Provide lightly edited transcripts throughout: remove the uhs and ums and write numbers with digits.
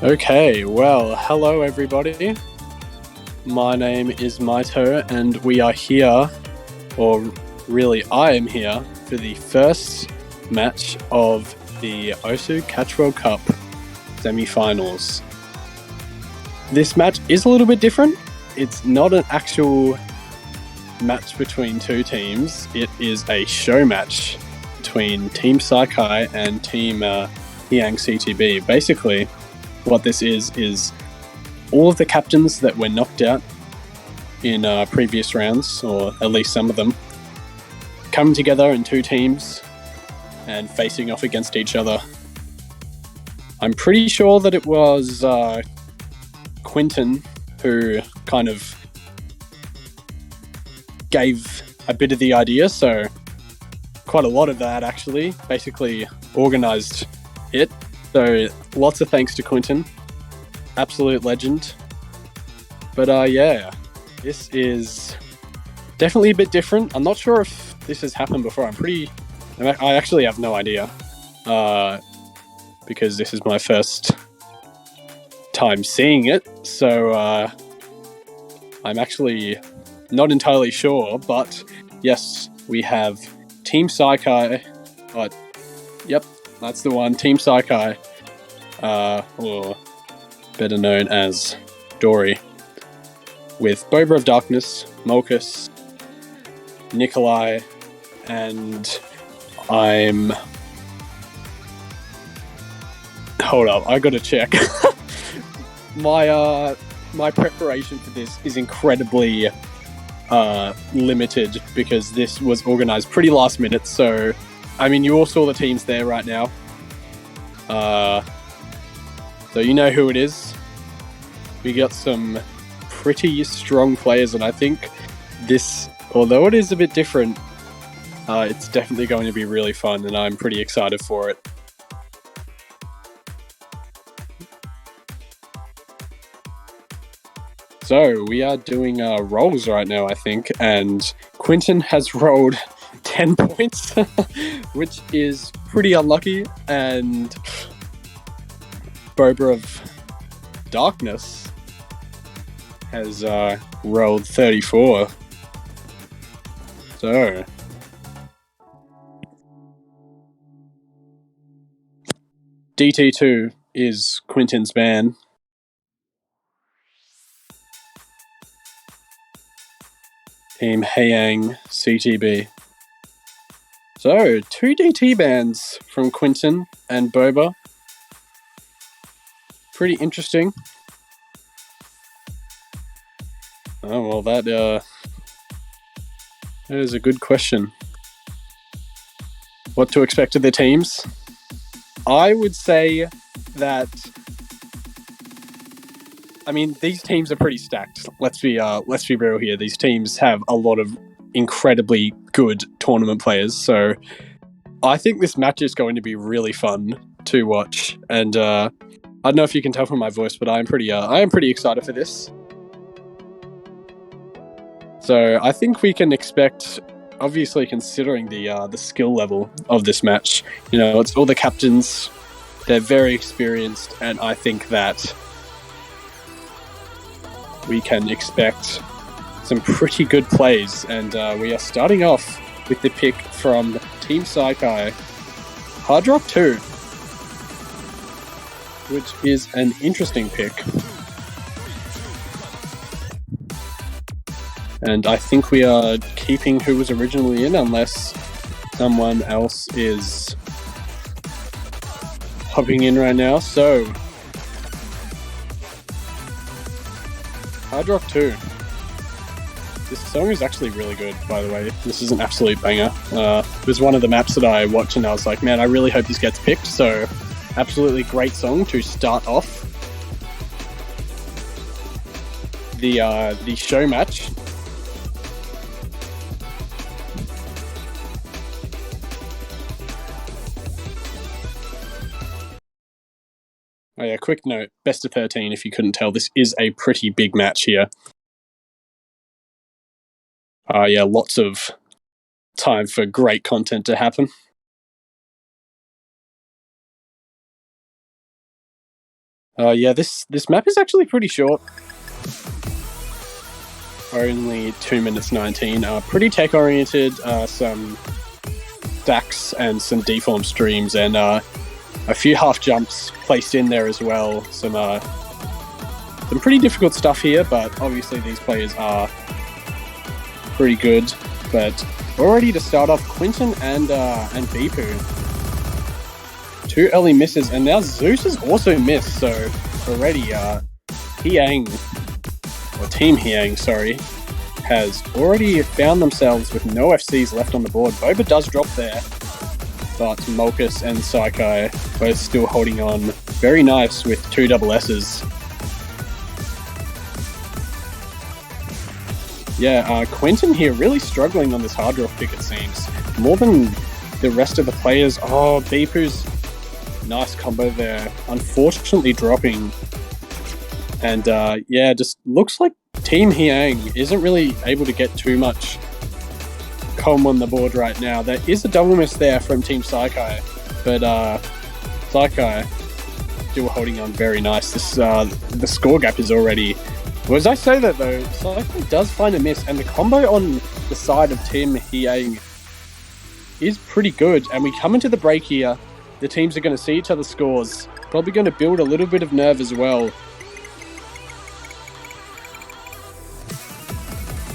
Okay, well, hello everybody. My name is Maito, and we are here, or really I am here, for the first match of the Osu Catch World Cup semi-finals. This match is a little bit different. It's not an actual match between two teams. It is a show match between Team Saikai and Team He Ang CTB. Basically, what this is all of the captains that were knocked out in previous rounds, or at least some of them, coming together in two teams and facing off against each other. I'm pretty sure that it was Quinton who kind of gave a bit of the idea, so quite a lot of that actually, basically organised it. So lots of thanks to Quinton, absolute legend. But yeah, this is definitely a bit different. I'm not sure if this has happened before. I actually have no idea, because this is my first time seeing it. So I'm actually not entirely sure. But yes, we have Team Saikai. Yep, that's the one, Team Saikai, or better known as Dory, with Boba of Darkness, Molkus, Nikolai, and hold up, I gotta check. My preparation for this is incredibly limited, because this was organised pretty last minute, so I mean, you all saw the teams there right now. So you know who it is. We got some pretty strong players, and I think this, although it is a bit different, it's definitely going to be really fun, and I'm pretty excited for it. So we are doing rolls right now, I think, and Quinton has rolled 10 points, which is pretty unlucky, and Boba of Darkness has rolled 34. So DT2 is Quinton's man. Team He Ang CTB. So, 2 DT bands from Quinton and Boba. Pretty interesting. Oh, well, that is a good question. What to expect of the teams? I would say that, I mean, these teams are pretty stacked. Let's be real here. These teams have a lot of incredibly good tournament players, so I think this match is going to be really fun to watch. And I don't know if you can tell from my voice, but I am pretty excited for this. So I think we can expect, obviously considering the skill level of this match, you know, it's all the captains. They're very experienced, and I think that we can expect some pretty good plays. And we are starting off with the pick from Team Saikai, Hard Rock 2, which is an interesting pick. And I think we are keeping who was originally in, unless someone else is hopping in right now. So, Hard Rock 2. This song is actually really good, by the way. This is an absolute banger. It was one of the maps that I watched, and I was like, man, I really hope this gets picked. So, absolutely great song to start off the show match. Oh yeah, quick note, best of 13, if you couldn't tell, this is a pretty big match here. Yeah, lots of time for great content to happen. Yeah, this map is actually pretty short. Only 2 minutes 19. Pretty tech-oriented, some stacks and some deform streams, and a few half jumps placed in there as well. Some pretty difficult stuff here, but obviously these players are pretty good. But already to start off, Quinton and Bipu. 2 early misses, and now Zeus has also missed, so already He Ang, or Team He Ang, sorry, has already found themselves with no FCs left on the board. Boba does drop there, but Mulkus and Saikai both still holding on very nice with 2 double S's. Yeah, Quinton here really struggling on this hard rock pick, it seems. More than the rest of the players. Oh, Bipu's nice combo there. Unfortunately dropping. And yeah, just looks like Team He Ang isn't really able to get too much com on the board right now. There is a double miss there from Team Saikai, but Saikai still holding on very nice. This the score gap is already... Well, as I say that though, Saikai does find a miss, and the combo on the side of Team He Ang is pretty good. And we come into the break here. The teams are going to see each other's scores. Probably going to build a little bit of nerve as well.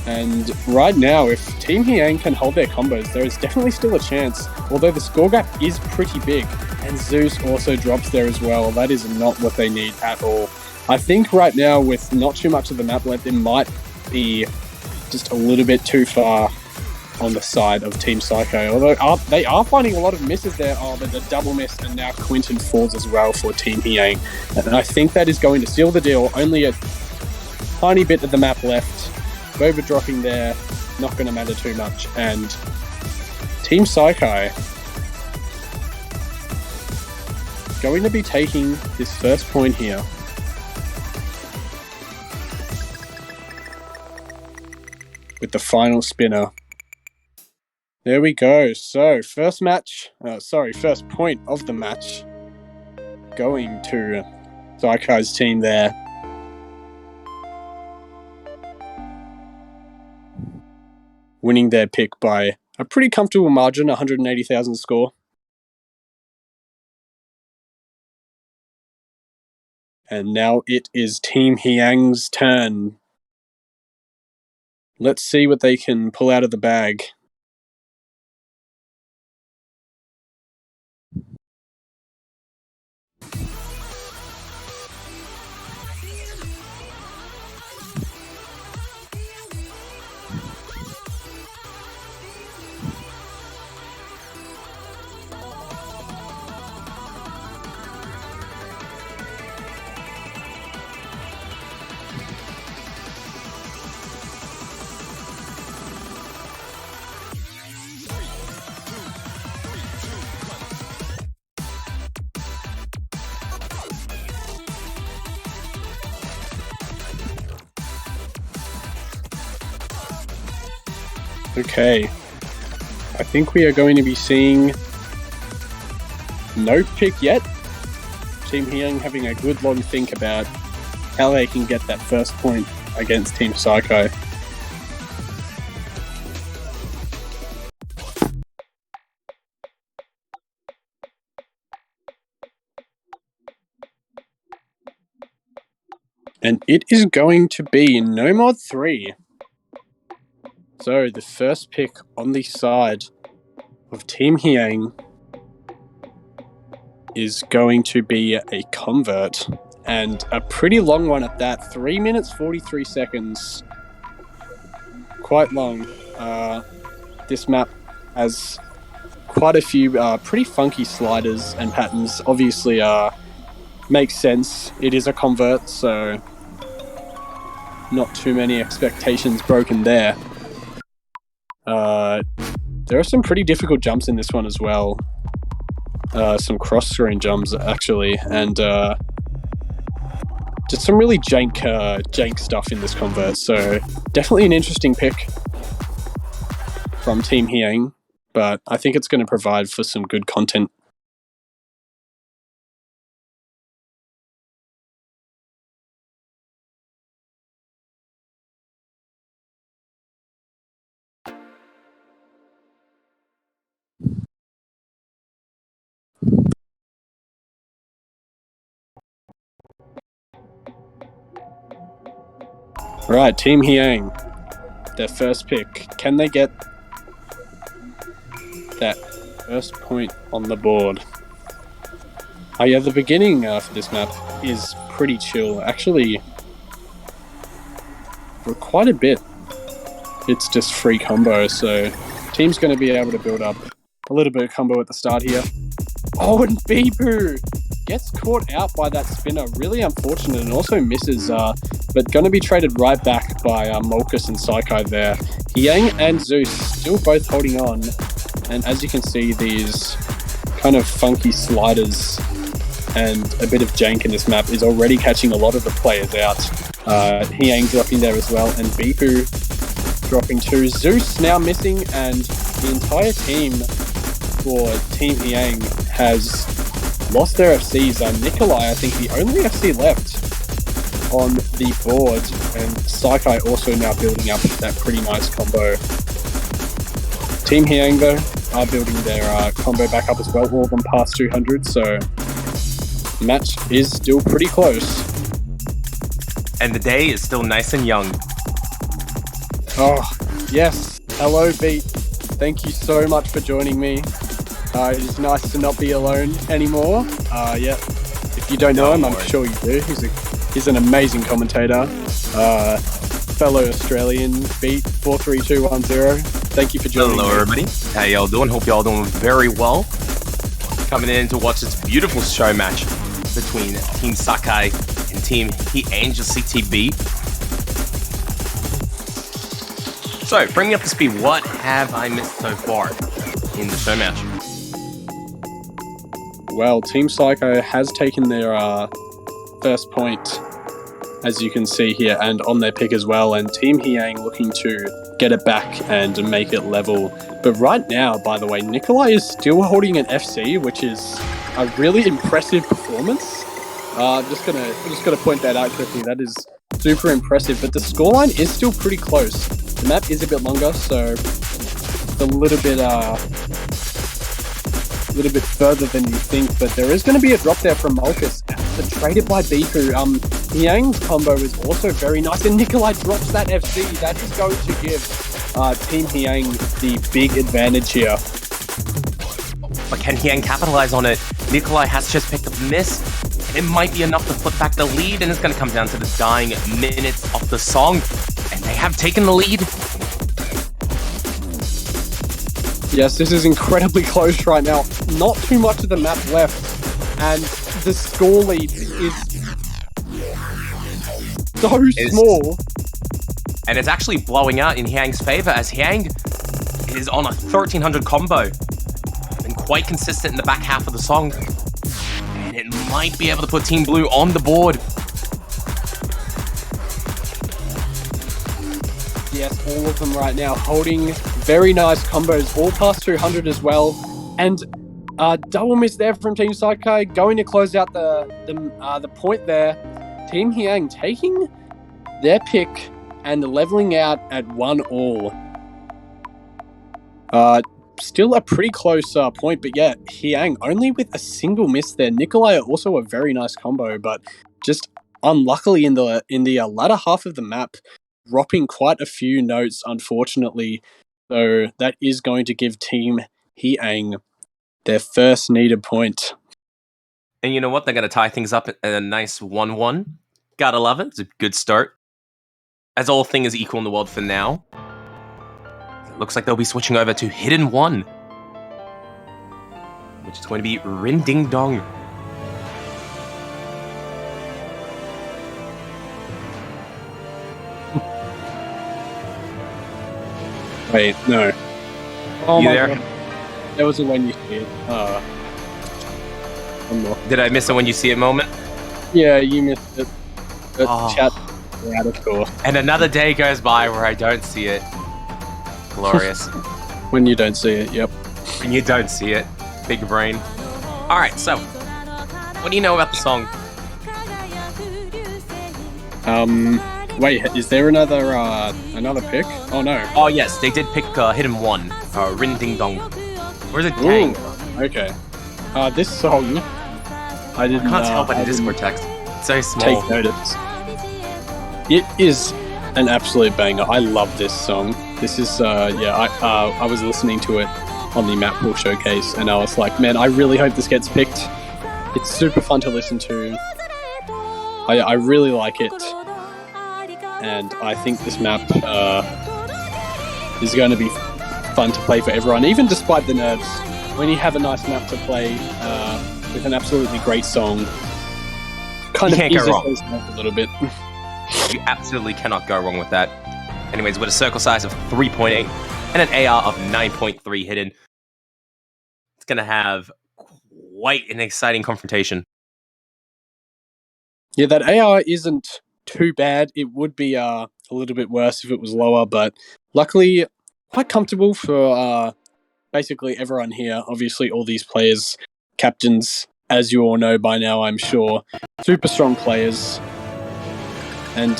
And right now, if Team He Ang can hold their combos, there is definitely still a chance. Although the score gap is pretty big. And Zeus also drops there as well. That is not what they need at all. I think right now, with not too much of the map length, it might be just a little bit too far on the side of Team Saikai. Although they are finding a lot of misses there. Oh, but the double miss, and now Quinton falls as well for Team He Ang. And I think that is going to seal the deal. Only a tiny bit of the map left. Boba dropping there, not going to matter too much. And Team Saikai going to be taking this first point here. With the final spinner. There we go. So, first point of the match going to Saikai's team there. Winning their pick by a pretty comfortable margin, 180,000 score. And now it is Team He Ang's turn. Let's see what they can pull out of the bag. Okay, I think we are going to be seeing no pick yet. Team He Ang having a good long think about how they can get that first point against Team Saikai. And it is going to be no mod 3. So the first pick on the side of Team He Ang is going to be a convert, and a pretty long one at that. 3 minutes 43 seconds. Quite long. This map has quite a few pretty funky sliders and patterns. Obviously makes sense. It is a convert, so not too many expectations broken there. There are some pretty difficult jumps in this one as well. Some cross-screen jumps, actually, and just some really jank stuff in this convert. So definitely an interesting pick from Team He Ang, but I think it's going to provide for some good content Right, Team He Ang, their first pick. Can they get that first point on the board? Oh yeah, the beginning for this map is pretty chill. Actually, for quite a bit, it's just free combo, so team's going to be able to build up a little bit of combo at the start here. Oh, and Bibu gets caught out by that spinner. Really unfortunate, and also misses, but going to be traded right back by Molkus and Saikai there. He Ang and Zeus still both holding on, and as you can see, these kind of funky sliders and a bit of jank in this map is already catching a lot of the players out. He Ang dropping there as well, and Bibu dropping too. Zeus now missing, and the entire team for Team He Ang has lost their FCs. Nikolai, I think, the only FC left on the board, and Saikai also now building up that pretty nice combo. Team He Ang, though, are building their combo back up as well, all of them past 200, so the match is still pretty close. And the day is still nice and young. Oh, yes. Hello, Beat. Thank you so much for joining me. It is nice to not be alone anymore. Yeah. If you don't know him, I'm sure you do. He's an amazing commentator. Fellow Australian, Beat 43210. Thank you for joining me. Hello, everybody. How y'all doing? Hope y'all doing very well. Coming in to watch this beautiful show match between Team Saikai and Team He Ang CTB. So, bring me up to speed. What have I missed so far in the show match? Well, Team Saikai has taken their first point, as you can see here, and on their pick as well, and Team He Ang looking to get it back and make it level. But right now, by the way, Nikolai is still holding an FC, which is a really impressive performance. Just gonna point that out quickly. That is super impressive, but the scoreline is still pretty close. The map is a bit longer, so it's a little bit further than you think, but there is going to be a drop there from Molkus, but traded by Biku. He Ang's combo is also very nice, and Nikolai drops that FC. That is going to give Team He Ang the big advantage here. But can He Ang capitalize on it? Nikolai has just picked up a miss, and it might be enough to flip back the lead, and it's going to come down to the dying minutes of the song, and they have taken the lead. Yes, this is incredibly close right now. Not too much of the map left, and the score lead is so small. And it's actually blowing out in He Ang's favor, as He Ang is on a 1300 combo and quite consistent in the back half of the song. And it might be able to put Team Blue on the board. Yes, all of them right now holding very nice combos, all past 200 as well. And double miss there from Team Saikai, going to close out the point there. Team He Ang taking their pick and leveling out at 1-1. Still a pretty close point, but yeah, He Ang only with a single miss there. Nikolai also a very nice combo, but just unluckily in the latter half of the map, dropping quite a few notes, unfortunately. So that is going to give Team He Ang their first needed point. And you know what? They're going to tie things up at a nice 1-1. Gotta love it. It's a good start. As all thing is equal in the world for now, it looks like they'll be switching over to Hidden 1, which is going to be Rin Ding Dong. Wait, no. Oh You my there? God. There was a when you see it. Did I miss a when you see it moment? Yeah, you missed it. But chat out of score. And another day goes by where I don't see it. Glorious. When you don't see it, yep. And you don't see it. Big brain. Alright, so what do you know about the song? Wait, is there another pick? Oh no. Oh yes, they did pick Hidden 1. Rin Ding Dong. Where's it dang? Okay. This song I didn't can't tell by the Discord text. It's so small. Take notice. It is an absolute banger. I love this song. This is, I was listening to it on the Map Pool Showcase, and I was like, man, I really hope this gets picked. It's super fun to listen to. I really like it, and I think this map is going to be fun to play for everyone, even despite the nerves. When you have a nice map to play with an absolutely great song, kind of eases those nerves a little bit. You absolutely cannot go wrong with that. Anyways, with a circle size of 3.8 and an AR of 9.3 hidden, it's going to have quite an exciting confrontation. Yeah, that AR isn't too bad. It would be a little bit worse if it was lower, but luckily quite comfortable for basically everyone here. Obviously, all these players, captains, as you all know by now, I'm sure, super strong players. And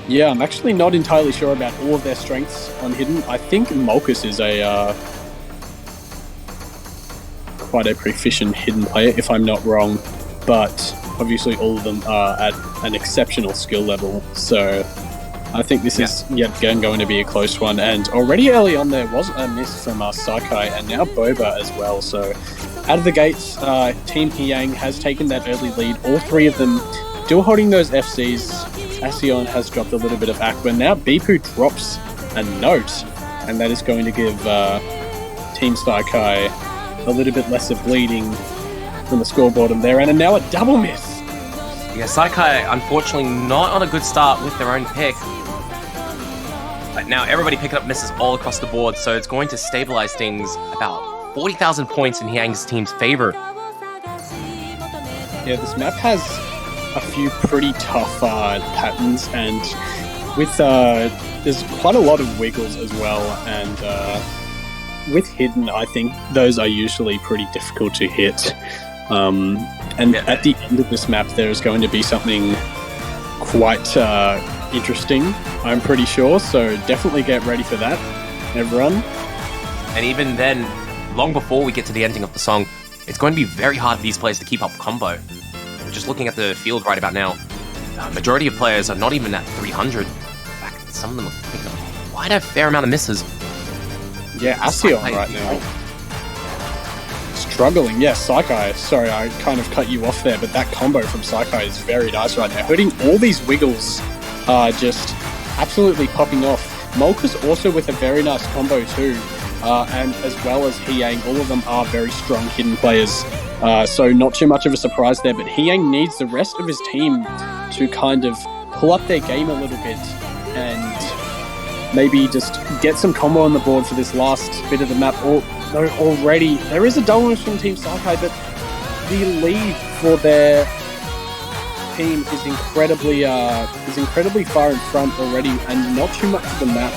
yeah, I'm actually not entirely sure about all of their strengths on hidden. I think Molkus is a quite a proficient hidden player, if I'm not wrong. But obviously all of them are at an exceptional skill level. So I think this is yet again going to be a close one. And already early on there was a miss from Saikai and now Boba as well. So out of the gates, Team He Ang has taken that early lead. All three of them still holding those FCs. Asion has dropped a little bit of Akbar. Now Bipu drops a note, and that is going to give Team Saikai a little bit less of bleeding from the scoreboard there, and now a double miss. Yeah, Saikai, unfortunately, not on a good start with their own pick. But now everybody picking up misses all across the board, so it's going to stabilize things about 40,000 points in He Ang's team's favor. Yeah, this map has a few pretty tough patterns, and with there's quite a lot of wiggles as well, and with hidden, I think those are usually pretty difficult to hit. At the end of this map, there is going to be something quite interesting, I'm pretty sure, so definitely get ready for that, everyone. And even then, long before we get to the ending of the song, it's going to be very hard for these players to keep up combo. We're just looking at the field right about now. The majority of players are not even at 300. In fact, some of them are picking up quite a fair amount of misses. Yeah, Asion right now. Struggling, yes, Saikai. Sorry, I kind of cut you off there, but that combo from Saikai is very nice right now. Hitting all these wiggles are just absolutely popping off. Molkus also with a very nice combo too, and as well as He Ang, all of them are very strong hidden players. So not too much of a surprise there, but He Ang needs the rest of his team to kind of pull up their game a little bit and maybe just get some combo on the board for this last bit of the map. Already there is a double miss from Team Saikai, but the lead for their team is incredibly far in front already, and not too much of the map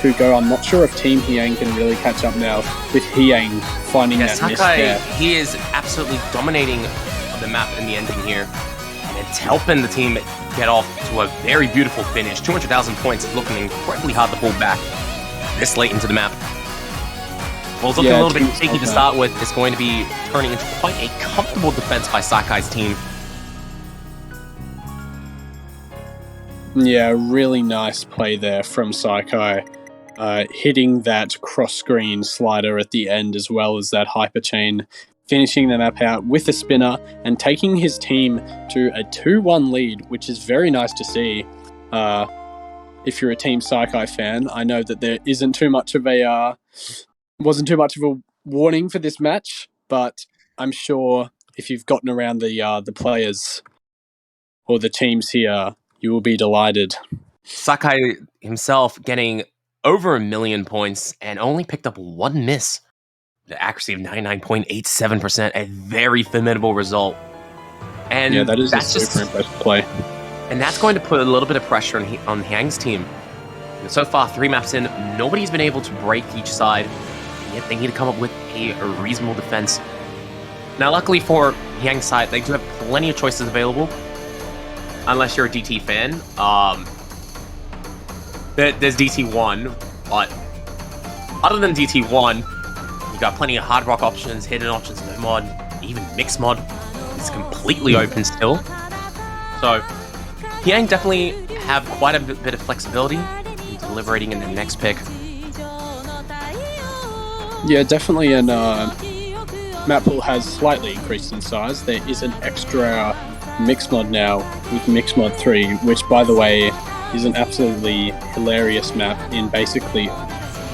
to go. I'm not sure if Team He Ang can really catch up now with He Ang finding that miss there. He is absolutely dominating the map in the ending here, and it's helping the team get off to a very beautiful finish. 200,000 points is looking incredibly hard to pull back this late into the map. Well, it's looking a little bit shaky to start with. It's going to be turning into quite a comfortable defense by Saikai's team. Yeah, really nice play there from Saikai. Hitting that cross-screen slider at the end as well as that hyper chain, finishing the map out with a spinner and taking his team to a 2-1 lead, which is very nice to see. If you're a Team Saikai fan, I know that there wasn't too much of a warning for this match, but I'm sure if you've gotten around the players or the teams here, you will be delighted. Saikai himself getting over 1 million points and only picked up one miss. The accuracy of 99.87%, a very formidable result. And yeah, that is a super impressive play. And that's going to put a little bit of pressure on He Ang's team. So far, 3 maps in, nobody's been able to break each side, yet they need to come up with a reasonable defense. Now, luckily for He Ang's side, they do have plenty of choices available. Unless you're a DT fan. There's DT1, but other than DT1, you got plenty of hard rock options, hidden options, no mod, even mixed mod. It's completely open still. So, He Ang definitely have quite a bit of flexibility in deliberating in their next pick. Yeah, definitely, and map pool has slightly increased in size. There is an extra mix mod now with Mix Mod 3, which, by the way, is an absolutely hilarious map in basically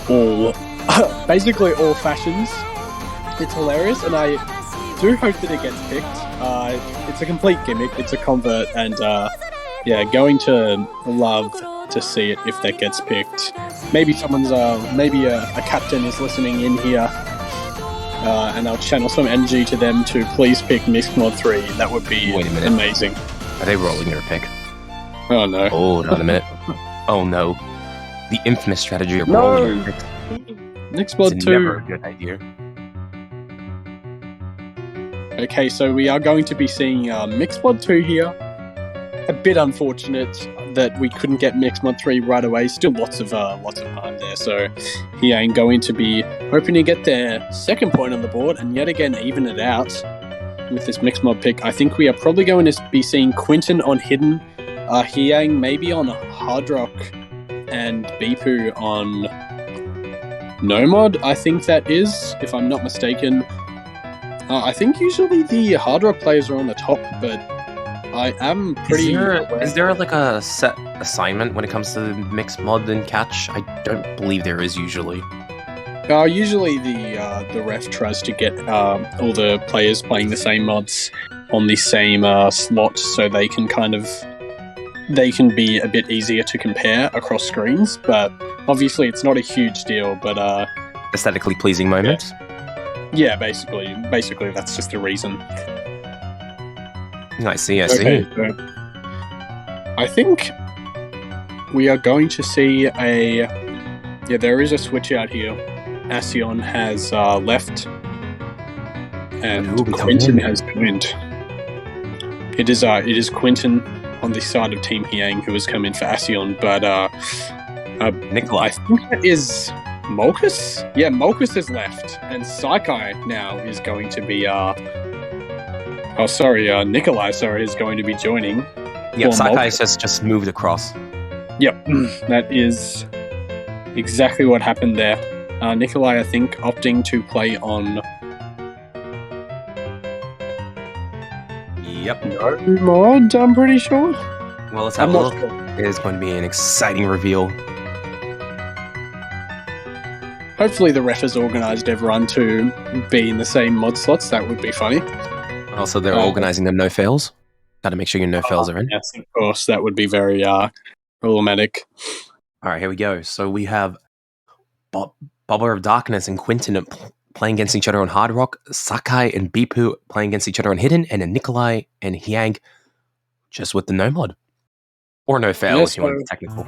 all fashions. It's hilarious, and I do hope that it gets picked. It's a complete gimmick. It's a convert, and yeah, going to love to see it if that gets picked. Maybe someone's, maybe a captain is listening in here, and I'll channel some energy to them to please pick Mix Mod 3. That would be amazing. Are they rolling their pick? Oh no. Hold on a minute. Oh no. The infamous strategy of rolling your pick. Mix Mod 2. It's never a good idea. Okay, so we are going to be seeing Mix Mod 2 here. A bit unfortunate that we couldn't get Mix Mod 3 right away. Still lots of time there, so He Ang going to be hoping to get their second point on the board and yet again even it out with this Mix Mod pick. I think we are probably going to be seeing Quinton on Hidden, He Ang maybe on Hard Rock, and Bipu on No Mod, I think that is, if I'm not mistaken. I think usually the Hard Rock players are on the top, but I am pretty... Is there like a set assignment when it comes to Mix Mod and Catch? I don't believe there is usually. Usually the ref tries to get all the players playing the same mods on the same slot, so they can be a bit easier to compare across screens, but obviously it's not a huge deal, but... aesthetically pleasing moments? Yeah, basically that's just the reason. I see. Okay, so I think we are going to see there is a switch out here. Asion has left, and Quinton has joined. It is Quinton on the side of Team He Ang who has come in for Asion, but Nikolai. I think that is Molkus? Yeah, Molkus has left, and Saikai now is going to be Nikolai, is going to be joining. Yep, Saikai has just moved across. Yep, that is exactly what happened there. Nikolai, I think, opting to play on... Yep. No mod, I'm pretty sure. Well, let's have a look. It is going to be an exciting reveal. Hopefully the ref has organised everyone to be in the same mod slots. That would be funny. Also, they're organising them no-fails. Got to make sure your no-fails are in. Yes, of course. That would be very problematic. All right, here we go. So we have Bubble of Darkness and Quinton playing against each other on Hard Rock, Sakai and Bipu playing against each other on Hidden, and then Nikolai and He Ang just with the no mod. Or no fail, if you want to be technical.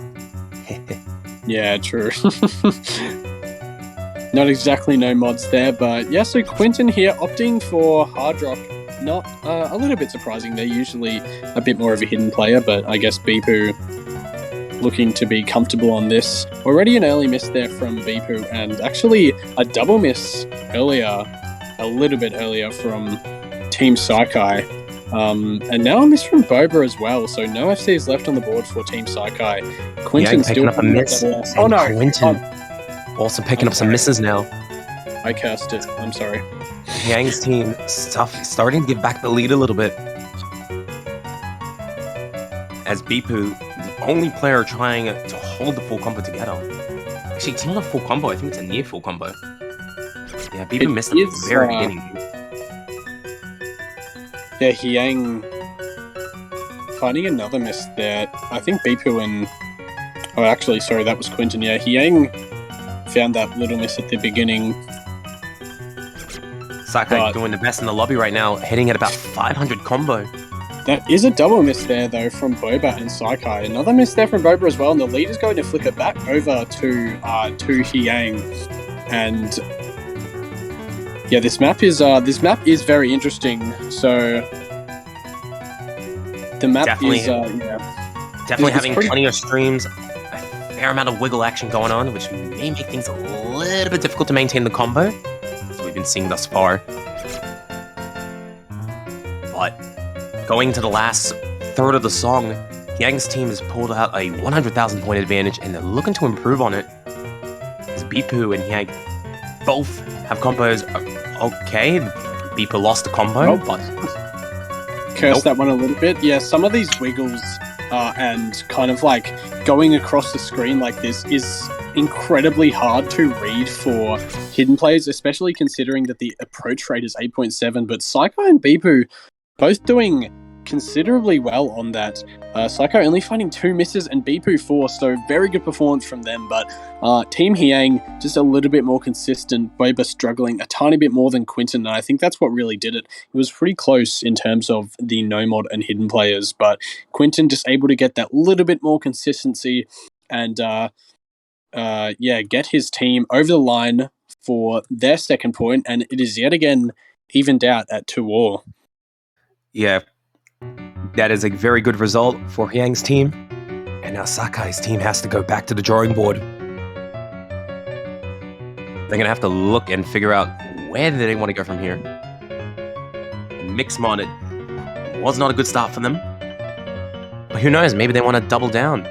Yeah, true. Not exactly no mods there, but yeah, so Quinton here opting for Hard Rock. Not a little bit surprising. They're usually a bit more of a hidden player, but I guess Bipu looking to be comfortable on this. Already an early miss there from Bipu, and actually a double miss earlier, a little bit earlier from Team Saikai. And now a miss from Boba as well, so no FCs left on the board for Team Saikai. Quinton's picking up a miss. Oh no! Quinton also picking up some misses now. I cursed it. I'm sorry. Yang's team starting to give back the lead a little bit. As Bipu, the only player trying to hold the full combo together. Actually, it's not a full combo. I think it's a near full combo. Yeah, Bipu missed at the very beginning. Yeah, He Ang finding another miss there. I think Bipu and... Oh, actually, sorry, that was Quinton. Yeah, He Ang found that little miss at the beginning. Sakai doing the best in the lobby right now, hitting at about 500 combo. That is a double miss there, though, from Boba and Saikai. Another miss there from Boba as well, and the lead is going to flick it back over to He Ang. And yeah, this map is very interesting. So the map definitely having pretty... plenty of streams, a fair amount of wiggle action going on, which may make things a little bit difficult to maintain the combo, as we've been seeing thus far. But going to the last third of the song, He Ang's team has pulled out a 100,000 point advantage, and they're looking to improve on it. As Bipu and He Ang both have combos. Okay, Bipu lost a combo, but curse that one a little bit. Yeah, some of these wiggles and kind of like going across the screen like this is incredibly hard to read for hidden players, especially considering that the approach rate is 8.7. But Saikai and Bipu both doing considerably well on that. Saikai only finding 2 misses and Bipu 4, so very good performance from them. But Team He Ang just a little bit more consistent. Boba struggling a tiny bit more than Quinton, and I think that's what really did it. It was pretty close in terms of the no-mod and hidden players, but Quinton just able to get that little bit more consistency and get his team over the line for their second point, and it is yet again evened out at 2-all. Yeah, that is a very good result for He Ang's team. And now Sakai's team has to go back to the drawing board. They're going to have to look and figure out where do they want to go from here. Mixmon, it was not a good start for them. But who knows, maybe they want to double down.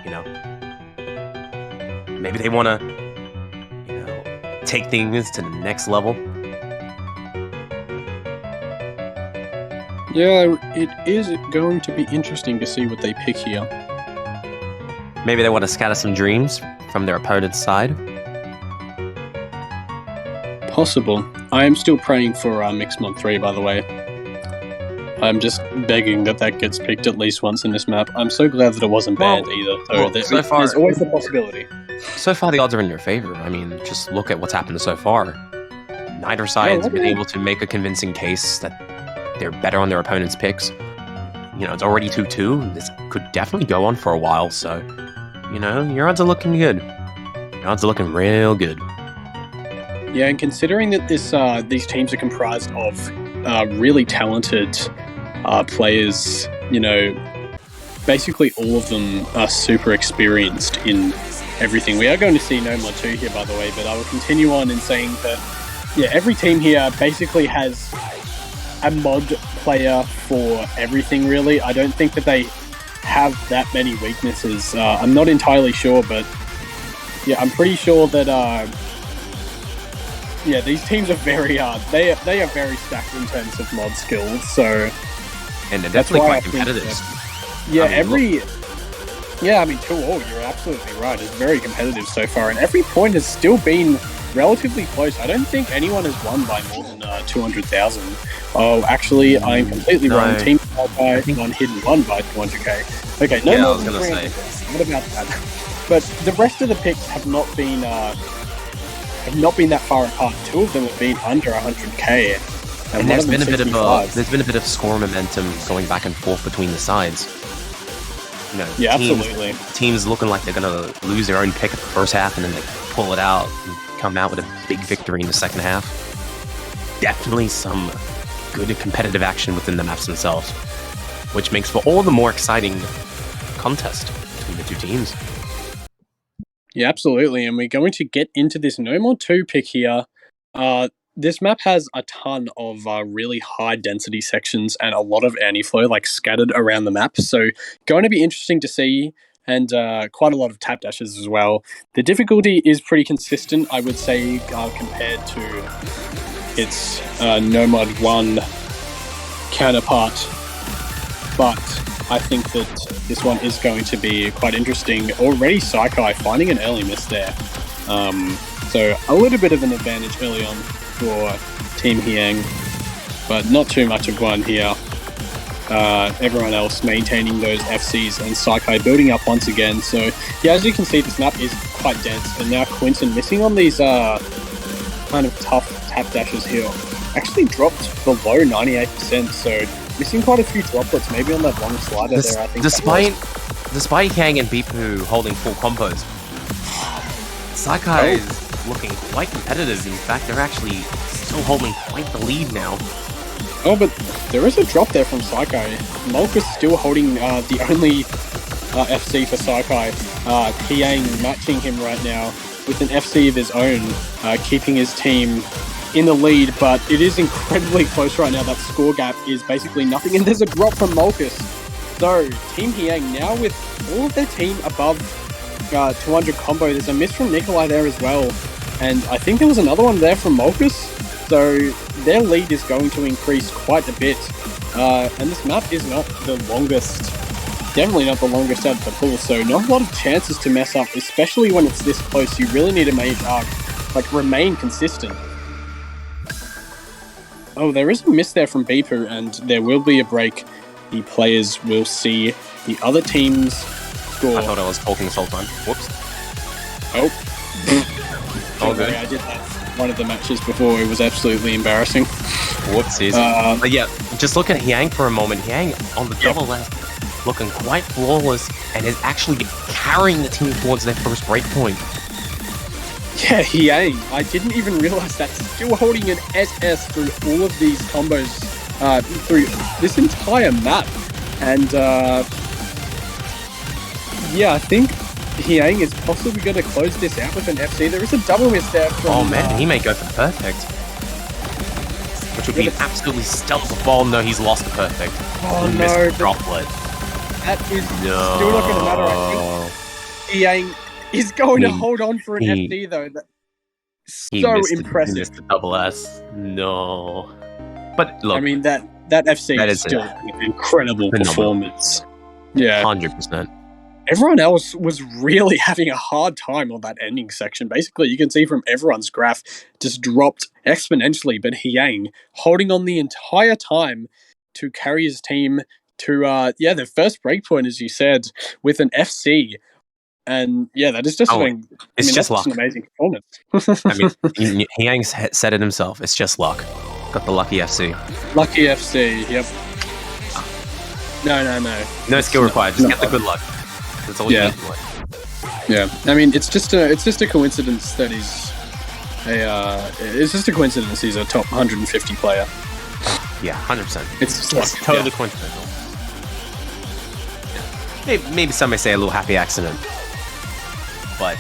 You know, maybe they want to, take things to the next level. Yeah, it is going to be interesting to see what they pick here. Maybe they want to scatter some dreams from their opponent's side. Possible. I am still praying for Mixmon 3, by the way. I'm just begging that gets picked at least once in this map. I'm so glad that it wasn't banned either. So there's always the possibility. So far, the odds are in your favor. I mean, just look at what's happened so far. Neither side's been able to make a convincing case that they're better on their opponent's picks. It's already 2-2. This could definitely go on for a while, so, your odds are looking good. Your odds are looking real good. Yeah, and considering that these teams are comprised of really talented players, basically all of them are super experienced in everything. We are going to see No Mod 2 here, by the way, but I will continue on in saying that, every team here basically has a mod player for everything, really. I don't think that they have that many weaknesses. I'm not entirely sure, but I'm pretty sure that these teams are very they are very stacked in terms of mod skills. So, and they're definitely quite competitive. 2-all. You're absolutely right. It's very competitive so far, and every point has still been relatively close. I don't think anyone has won by more than 200,000. Oh, actually, I'm completely wrong. Team Saikai won hidden won by 200k. Okay, I was going to say. What about that? But the rest of the picks have not been that far apart. 2 of them have been under 100k. And there's been a bit of score momentum going back and forth between the sides. Absolutely. Teams looking like they're going to lose their own pick at the first half and then they pull it out and come out with a big victory in the second half. Definitely some good competitive action within the maps themselves, which makes for all the more exciting contest between the two teams. Yeah, absolutely. And we're going to get into this No Mod 2 pick here. This map has a ton of really high density sections and a lot of anti-flow scattered around the map. So going to be interesting to see, and quite a lot of tap dashes as well. The difficulty is pretty consistent, I would say, compared to its No Mod 1 counterpart. But I think that this one is going to be quite interesting. Already Saikai finding an early miss there. So a little bit of an advantage early on for Team He Ang, but not too much of one here. Everyone else maintaining those FCs and Saikai building up once again. So yeah, as you can see, this map is quite dense, and now Quinton missing on these kind of tough tap dashes here. Actually dropped below 98%, so missing quite a few droplets, maybe on that long slider there, I think. Despite He Ang and Bipu holding full combos, Saikai is looking quite competitive. In fact, they're actually still holding quite the lead now. Oh, but there is a drop there from Saikai. Mulk is still holding the only FC for Saikai. He Ang matching him right now with an FC of his own, keeping his team in the lead, but it is incredibly close right now. That score gap is basically nothing, and there's a drop from Molkus. So Team He Ang now with all of their team above 200 combo. There's a miss from Nikolai there as well, and I think there was another one there from Molkus. So their lead is going to increase quite a bit, and this map is not the longest, definitely not the longest out of the pool, so not a lot of chances to mess up, especially when it's this close. You really need to make remain consistent. Oh, there is a miss there from Beepu, and there will be a break. The players will see the other team's score. I thought I was talking this whole time. Whoops. Oh. Oh, good. I did that one of the matches before. It was absolutely embarrassing. Whoopsies. But yeah, just look at He Ang for a moment. He Ang on the double left, looking quite flawless, and is actually carrying the team towards their first breakpoint. Yeah, He Ang. I didn't even realize that. Still holding an SS through all of these combos, through this entire map. And yeah, I think He Ang is possibly going to close this out with an FC. There is a double miss there from... Oh man, he may go for perfect. Which would be an absolutely stealth ball. No, he's lost the perfect. Oh he no. missed the droplet. That is still not going to matter, I think. He Ang is going to hold on for an FD though. That's so impressive. He missed the double S. No. But look, I mean, that FC is still an incredible performance. Yeah. 100%. Everyone else was really having a hard time on that ending section. Basically, you can see from everyone's graph just dropped exponentially, but He Ang holding on the entire time to carry his team to, the first breakpoint, as you said, with an FC. And yeah, that is just just luck. An amazing performance. I mean, He Ang said it himself. It's just luck. Got the lucky FC. Lucky FC. Yep. No. No skill required. Just get the good luck. That's all you need. Yeah. I mean, it's just a coincidence that he's it's just a coincidence he's a top 150 player. Yeah, 100%. It's totally coincidental. Maybe some may say a little happy accident. But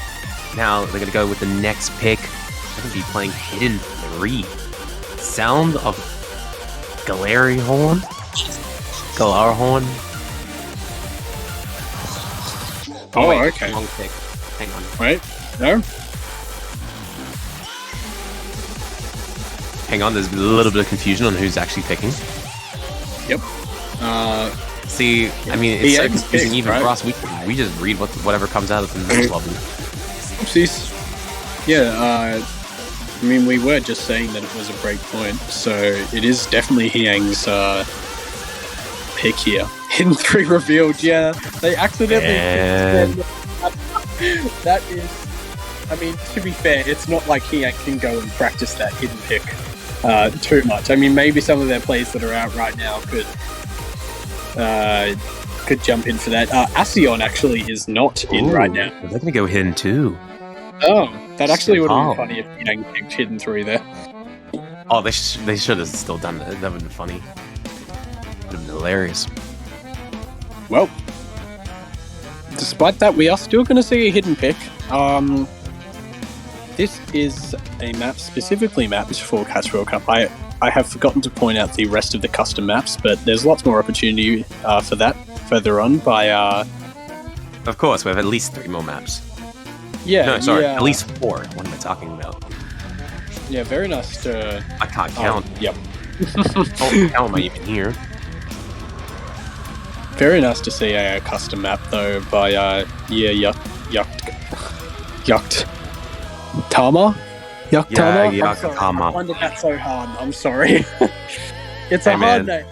now they're going to go with the next pick. They're going to be playing Hidden 3. Sound of Galarihorn? Oh, wait, okay. Wrong pick. Hang on. Wait, no? Hang on, there's a little bit of confusion on who's actually picking. Yep. See, I mean, it's so confusing even for us. We just read whatever comes out of the news lobby. Oopsies. Yeah, I mean, we were just saying that it was a break point, so it is definitely He Ang's pick here. Hidden 3 revealed, yeah. They accidentally... That is... I mean, to be fair, it's not like He Ang can go and practice that hidden pick too much. I mean, maybe some of their players that are out right now could jump in for that. Asion actually is not in right now. They're going to go Hidden 2. Oh, that actually would have been funny if He Ang picked Hidden 3 there. Oh, they should have still done that. That would have been funny. Would have been hilarious. Well, despite that, we are still going to see a hidden pick. This is a map specifically mapped for Cats World Cup. I have forgotten to point out the rest of the custom maps, but there's lots more opportunity for that further on by... Of course, we have at least 3 more maps. Yeah. No, sorry, at least 4. What am I talking about? Yeah, very nice to... I can't count. Yep. Oh, how am I even here? Very nice to see a custom map, though, by, Yuck Tama? Yuck Tama? Yuck Tama. I find that so hard. I'm sorry. It's a hard name.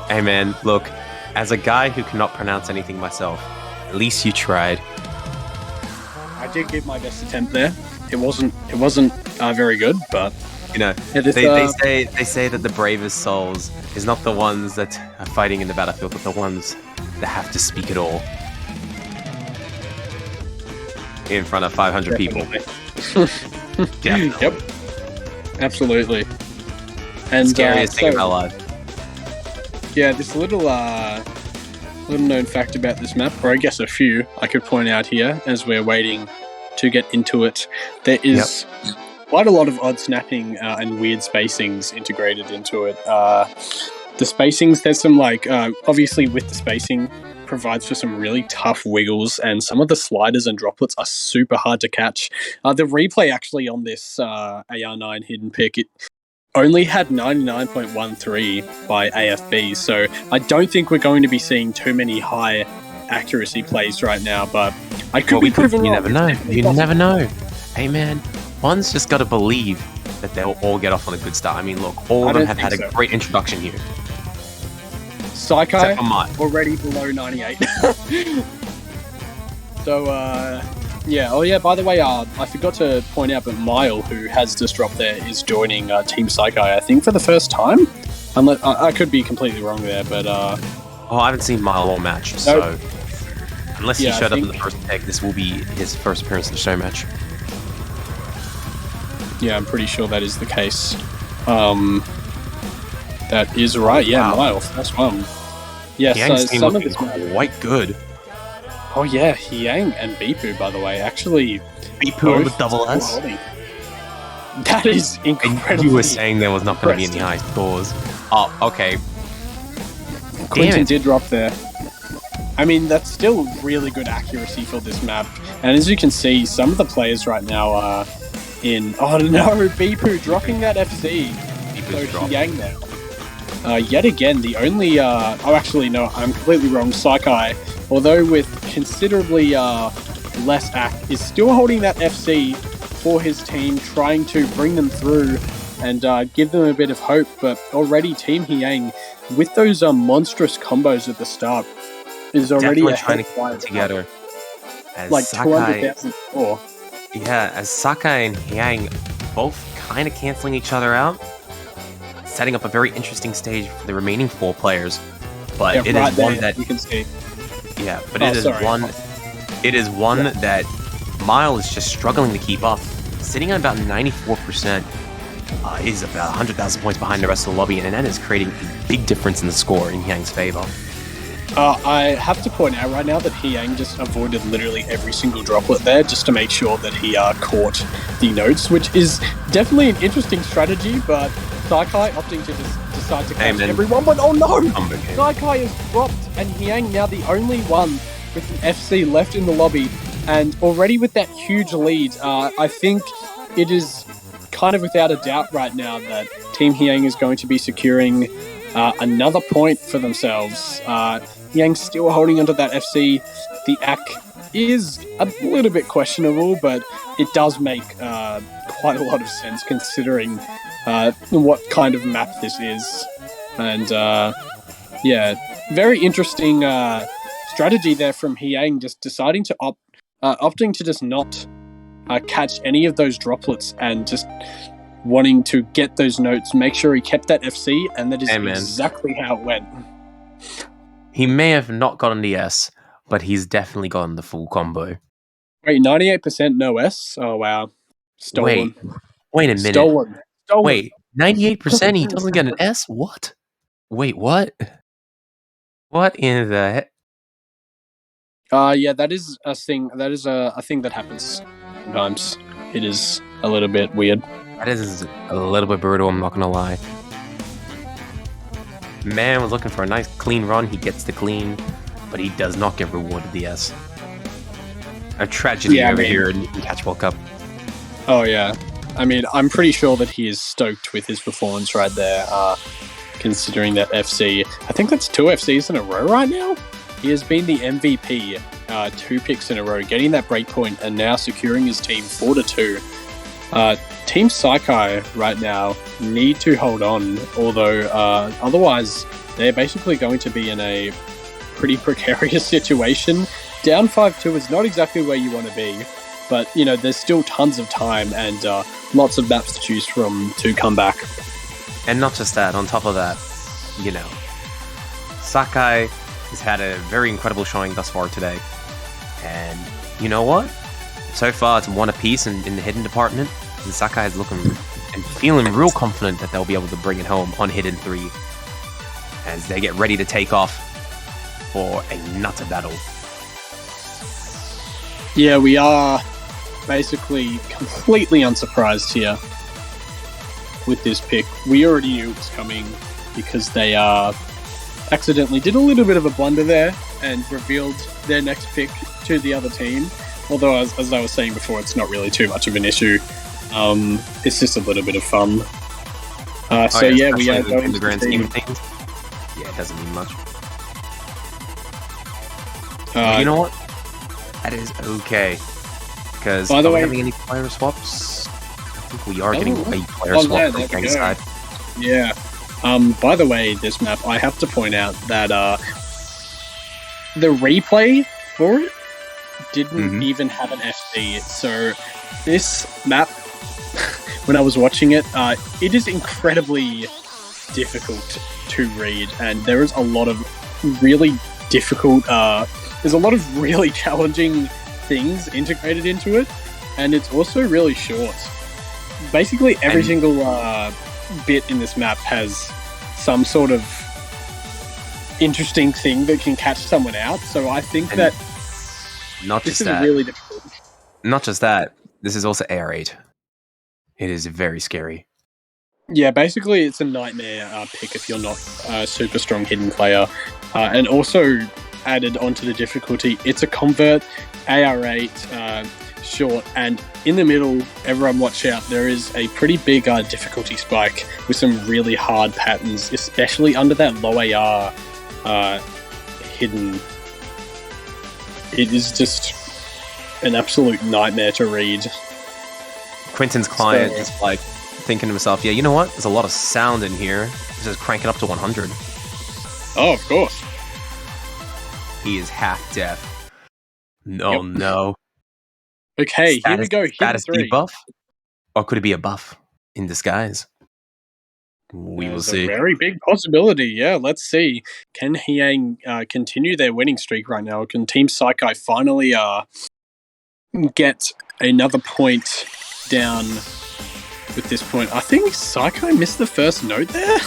Hey, man, look, as a guy who cannot pronounce anything myself, at least you tried. I did give my best attempt there. It wasn't very good, but you know, they say that the bravest souls is not the ones that are fighting in the battlefield, but the ones that have to speak it all in front of 500 people. Yeah. Yep. Absolutely. And scariest thing in my life. Yeah, this little known fact about this map, or I guess a few I could point out here as we're waiting to get into it. There is quite a lot of odd snapping and weird spacings integrated into it. The spacings, there's some obviously with the spacing provides for some really tough wiggles, and some of the sliders and droplets are super hard to catch. The replay actually on this AR9 hidden pick, it only had 99.13 by AFB, so I don't think we're going to be seeing too many high accuracy plays right now, but I could be proven wrong. You never know. You never know. Hey man, one's just got to believe that they'll all get off on a good start. I mean, look, all of them have had a great introduction here. Saikai already below 98. So, yeah. Oh, yeah, by the way, I forgot to point out, but Mile, who has just dropped there, is joining Team Saikai, I think, for the first time. Unless I could be completely wrong there, but... Oh, I haven't seen Mile all match, so... Unless he showed up in the first pick, this will be his first appearance in the show match. Yeah, I'm pretty sure that is the case. That is right, yeah, wow. Mile, first one. Yeah, so some of this quite good. Oh yeah, He Ang and Bipu, by the way, actually... Bipu with double S? That is incredible. And you were saying there was not going to be any high scores. Oh, okay. Quinton did drop there. I mean, that's still really good accuracy for this map. And as you can see, some of the players right now are in... Oh no, Bipu dropping that FC. Bipu's so He Ang there. Yet again, the only... oh, actually, no, I'm completely wrong. Saikai, although with considerably less act, is still holding that FC for his team, trying to bring them through and give them a bit of hope. But already Team He Ang, with those monstrous combos at the start, is already trying to keep it together. As like Sakai, 200,000 more. Yeah, as Sakai and He Ang both kind of canceling each other out, setting up a very interesting stage for the remaining 4 players. But it is one that you can see. Yeah, but it is one that Mile is just struggling to keep up. Sitting at about 94%, is about 100,000 points behind the rest of the lobby, and that is creating a big difference in the score in He Ang's favor. I have to point out right now that He Ang just avoided literally every single droplet there just to make sure that he caught the notes, which is definitely an interesting strategy, but Saikai opting to just decide to catch everyone. But oh no! Saikai is dropped, and He Ang now the only one with an FC left in the lobby, and already with that huge lead, I think it is kind of without a doubt right now that Team He Ang is going to be securing another point for themselves. He Ang's still holding onto that FC. The AC is a little bit questionable, but it does make quite a lot of sense considering what kind of map this is. And yeah, very interesting strategy there from He Ang, just deciding to opting to just not catch any of those droplets and just wanting to get those notes, make sure he kept that FC, and that is exactly how it went. He may have not gotten the S, but he's definitely gotten the full combo. Wait, 98% no S? Oh, wow. Stolen. Wait a minute. Stolen. Wait, 98% he doesn't get an S? What? Wait, what? What in the heck? Yeah, that is a thing. That is a thing that happens sometimes. It is a little bit weird. That is a little bit brutal, I'm not gonna lie. Man was looking for a nice clean run. He gets the clean, but he does not get rewarded the S. A tragedy over here in Catch World Cup. Oh yeah, I mean, I'm pretty sure that he is stoked with his performance right there, considering that FC. I think that's 2 FCs in a row right now. He has been the MVP 2 picks in a row, getting that breakpoint and now securing his team 4-2. Team Saikai right now need to hold on, although otherwise they're basically going to be in a pretty precarious situation. Down 5-2 is not exactly where you want to be, but you know, there's still tons of time and lots of maps to choose from to come back. And not just that, on top of that, you know, Saikai has had a very incredible showing thus far today. And you know what? So far it's 1 apiece in the hidden department. And Saikai is looking and feeling real confident that they'll be able to bring it home on Hidden 3 as they get ready to take off for another battle. Yeah, we are basically completely unsurprised here with this pick. We already knew it was coming because they accidentally did a little bit of a blunder there and revealed their next pick to the other team. Although, as I was saying before, it's not really too much of an issue. It's just a little bit of fun. We are going in the grand scheme of things. Yeah, it doesn't mean much. You know what? That is okay. Because are we having any player swaps? I think we are getting a player swap from Yang side. Yeah. By the way, this map, I have to point out that the replay for it didn't even have an FD. So this map, when I was watching it, it is incredibly difficult to read, and there is a lot of really difficult, there's a lot of really challenging things integrated into it, and it's also really short. Basically, every single bit in this map has some sort of interesting thing that can catch someone out, so I think that this is really difficult. Not just that, this is also air raid. It is very scary. Yeah, basically it's a nightmare pick if you're not a super strong hidden player. And also added onto the difficulty, it's a convert, AR8, short, and in the middle, everyone watch out, there is a pretty big difficulty spike with some really hard patterns, especially under that low AR hidden. It is just an absolute nightmare to read. Quentin's client is like thinking to himself, yeah, you know what? There's a lot of sound in here. Just crank it up to 100. Oh, of course. He is half deaf. No. Okay, here we go. Status debuff? Or could it be a buff in disguise? We will see. A very big possibility, yeah. Let's see. Can He Ang continue their winning streak right now? Can Team Saikai finally get another point down with this point? I think Saikai missed the first note there.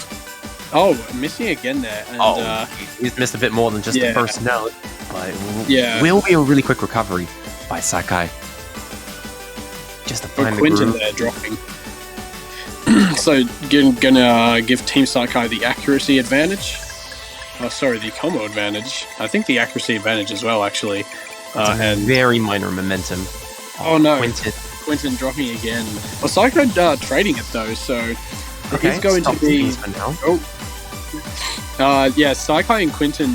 Oh, missing again there. And, he's missed a bit more than just the first note. But will be a really quick recovery by Saikai. Just to find the Quentin groove. there dropping. So, gonna give Team Saikai the accuracy advantage. Oh, sorry, the combo advantage. I think the accuracy advantage as well, actually. And very minor momentum. Oh no, Quentin dropping again. Well, Saikai trading it though, so he's going to be. Saikai and Quentin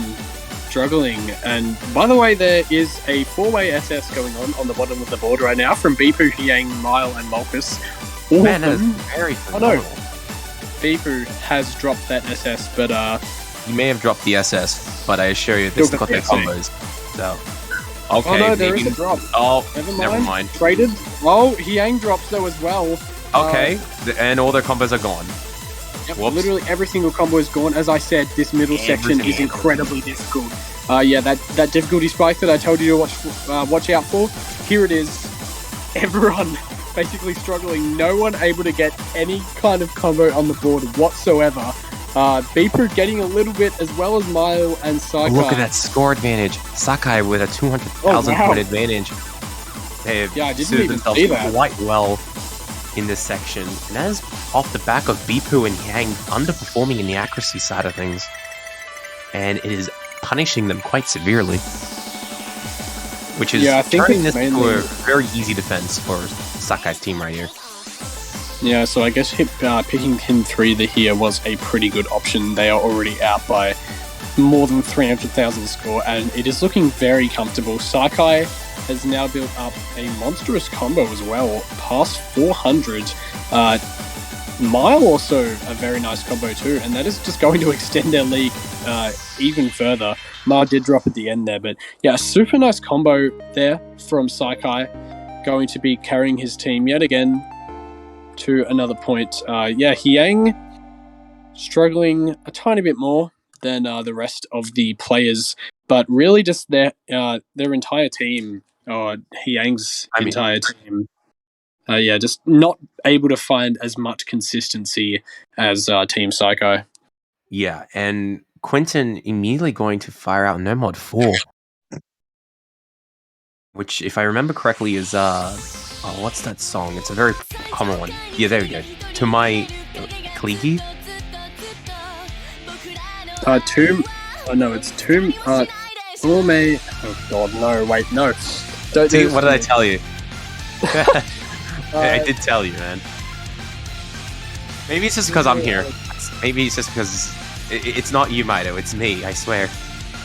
struggling. And by the way, there is a 4-way SS going on the bottom of the board right now from Bipu, He Ang, Mile, and Malchus. Man, that is very phenomenal. Bipu has dropped that SS, but you may have dropped the SS, but I assure you, this has got their combos. So, okay, oh no, there is a drop. Oh, never mind. Traded. Oh, He Ang drops though as well. Okay, and all their combos are gone. Yep, literally every single combo is gone. As I said, this middle section is incredibly difficult. That difficulty spike that I told you to watch out for. Here it is. Everyone basically struggling. No one able to get any kind of combo on the board whatsoever. Bipu getting a little bit as well as Mile and Saikai. Look at that score advantage. Sakai with a 200,000 point advantage. They have suited themselves quite well in this section. And that is off the back of Bipu and Yang underperforming in the accuracy side of things. And it is punishing them quite severely. Which is turning this into a very easy defense for Sakai's team right here. Yeah, so I guess picking pin 3 here was a pretty good option. They are already out by more than 300,000 score, and it is looking very comfortable. Saikai has now built up a monstrous combo as well, past 400. Mile also a very nice combo too, and that is just going to extend their lead even further. Mile did drop at the end there, but yeah, a super nice combo there from Saikai, going to be carrying his team yet again to another point. He Ang struggling a tiny bit more than the rest of the players, but really just their entire team, He Ang's entire team, just not able to find as much consistency as Team Saikai. Yeah, and Quentin immediately going to fire out No Mod 4, which, if I remember correctly, is Oh, what's that song? It's a very common one. Yeah, there we go. To my Kliki? Tomb. Oh no, it's Tomb. Ume. Oh god, no, wait, no. Don't See, do what did I this tell you? I did tell you, man. Maybe it's just because I'm here. Maybe it's just because it's not you, Mido. It's me, I swear.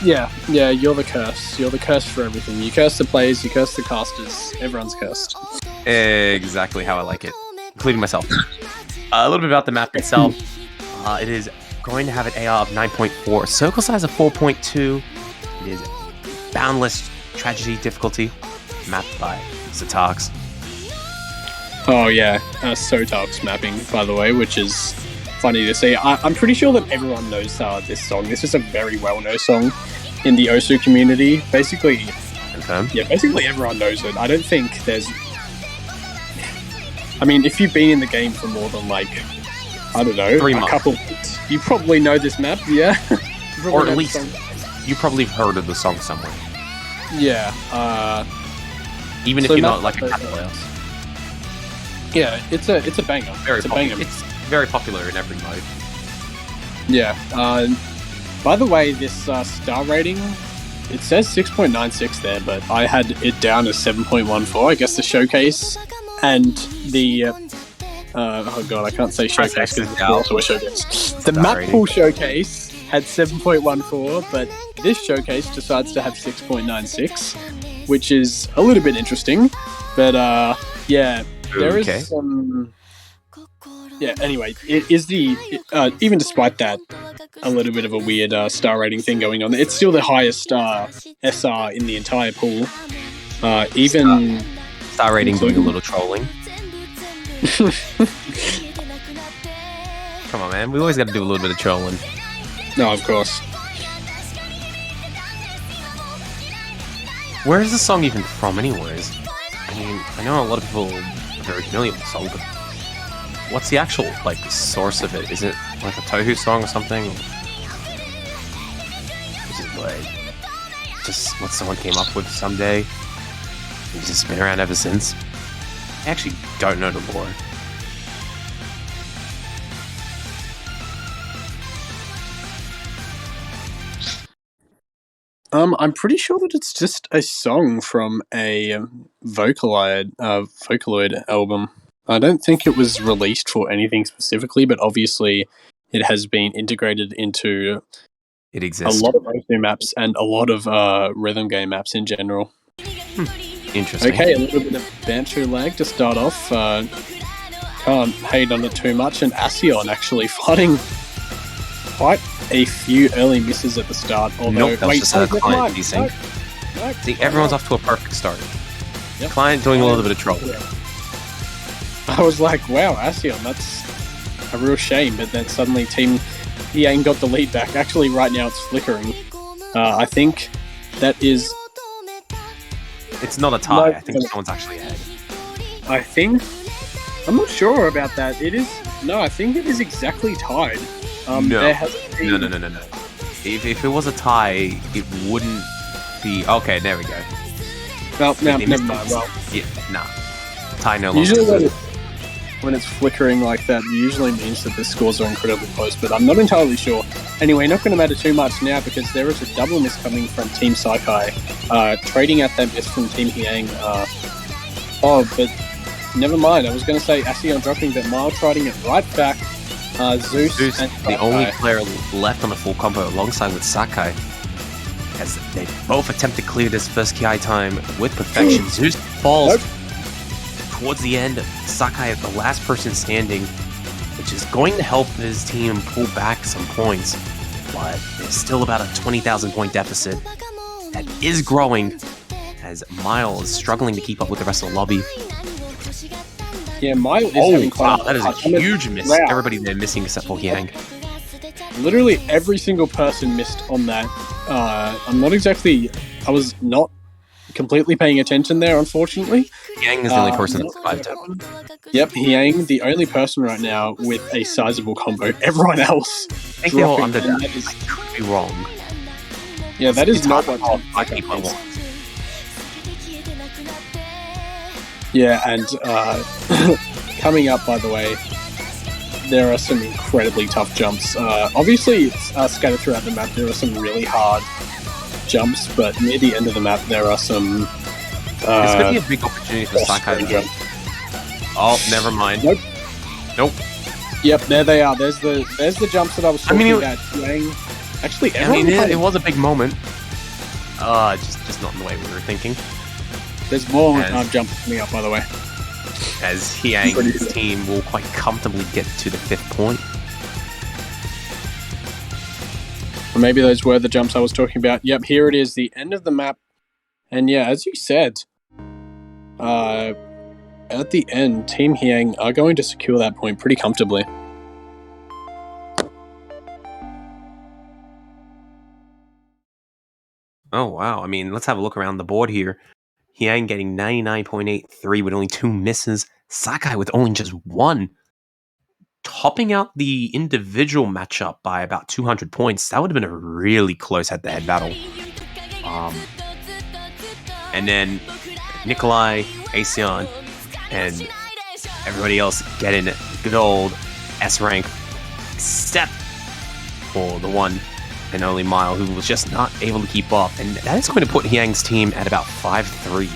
Yeah, you're the curse. You're the curse for everything. You curse the players, you curse the casters. Everyone's cursed. Exactly how I like it, including myself. A little bit about the map itself. It is going to have an AR of 9.4, a circle size of 4.2. It is boundless tragedy difficulty, mapped by Satarks. Oh yeah, Sotark's mapping, by the way, which is funny to see. I'm pretty sure that everyone knows this song. This is a very well-known song in the Osu community. Basically, Confirmed? Yeah, basically everyone knows it. I don't think there's... I mean, if you've been in the game for more than, like, I don't know, 3 a months. couple months, you probably know this map, yeah? Or at least you probably have heard of the song somewhere. Yeah, Even if so you're map- not like a cat player. yeah, it's a banger. Very it's a popular. banger. It's very popular in every mode. Yeah. By the way, this star rating, it says 6.96 there, but I had it down as 7.14. I guess the showcase and the... oh god, I can't say showcase because it's also a showcase. The map rating. pool showcase had 7.14, but this showcase decides to have 6.96, which is a little bit interesting. But yeah, there Okay. is some... Yeah, anyway, it is even despite that, a little bit of a weird star rating thing going on. It's still the highest SR in the entire pool. Even... Star rating doing a little trolling. Come on, man. We always got to do a little bit of trolling. No, of course. Where is the song even from, anyways? I mean, I know a lot of people are very familiar with the song, but what's the actual, like, source of it? Is it, like, a Tohu song or something? Is it, like, just what someone came up with someday? It's just been around ever since? I actually don't know the lore. I'm pretty sure that it's just a song from a Vocaloid album. I don't think it was released for anything specifically, but obviously it has been integrated into It a exists. lot of Osu maps and a lot of rhythm game maps in general. Interesting. Okay, a little bit of banter lag to start off. Can't hate on it too much, and Asion actually fighting quite a few early misses at the start. Although, Nope, that was just a never client mind. desync. No. See, everyone's off to a perfect start. Yep. Client doing a little bit of troll. I was like, wow, Asion, that's a real shame. But then suddenly Team He Ang got the lead back. Actually, right now it's flickering. I think that is... It's not a tie. I think someone's actually ahead. I think... I'm not sure about that. It is... No, I think it is exactly tied. No. There hasn't been... No. If it was a tie, it wouldn't be... Okay, there we go. Well, no, They never missed mind. it. Well, Yeah, nah. Tie no longer. usually when it's flickering like that, it usually means that the scores are incredibly close, but I'm not entirely sure. Anyway, not going to matter too much now because there is a double miss coming from Team Saikai, trading out that miss from Team He Ang. But never mind. I was going to say Asion dropping, but Mile trading it right back. Zeus and the only Sakai. player left on a full combo alongside with Sakai. As they both attempt to clear this first Ki time with perfection. Zeus falls towards the end. Sakai is the last person standing, which is going to help his team pull back some points. But there's still about a 20,000 point deficit that is growing as Mile is struggling to keep up with the rest of the lobby. Yeah, Mile is Oh, having quite wow, that is a huge miss. Wow. Everybody there missing except for Yang. Literally every single person missed on that. I was not completely paying attention there, unfortunately. Yang is the only person that survived it. Yep, He Ang, the only person right now with a sizable combo. Everyone else I think they're all dropping, under and that. that is- I could be wrong. Yeah, that is It's not hard what to call Team 5 Saikai people at wants. once. Yeah, and coming up, by the way, there are some incredibly tough jumps. Obviously, it's scattered throughout the map. There are some really hard jumps, but near the end of the map, there are some... this could be a big opportunity for Saikai. Oh, never mind. Nope. Yep, there they are. There's the jumps that I was talking about. Actually, it was a big moment. Just not in the way we were thinking. There's more jumps coming up, by the way. As He Ang's team will quite comfortably get to the 5th point. Or maybe those were the jumps I was talking about. Yep, here it is, the end of the map. And yeah, as you said, at the end, Team He Ang are going to secure that point pretty comfortably. Oh, wow. I mean, let's have a look around the board here. He Ang getting 99.83 with only 2 misses. Saikai with only just 1. Topping out the individual matchup by about 200 points. That would have been a really close head-to-head battle. And then Nikolai, Asean, and everybody else getting good old S rank, except for the one and only Mile, who was just not able to keep up. And that is going to put He Ang's team at about 5-3.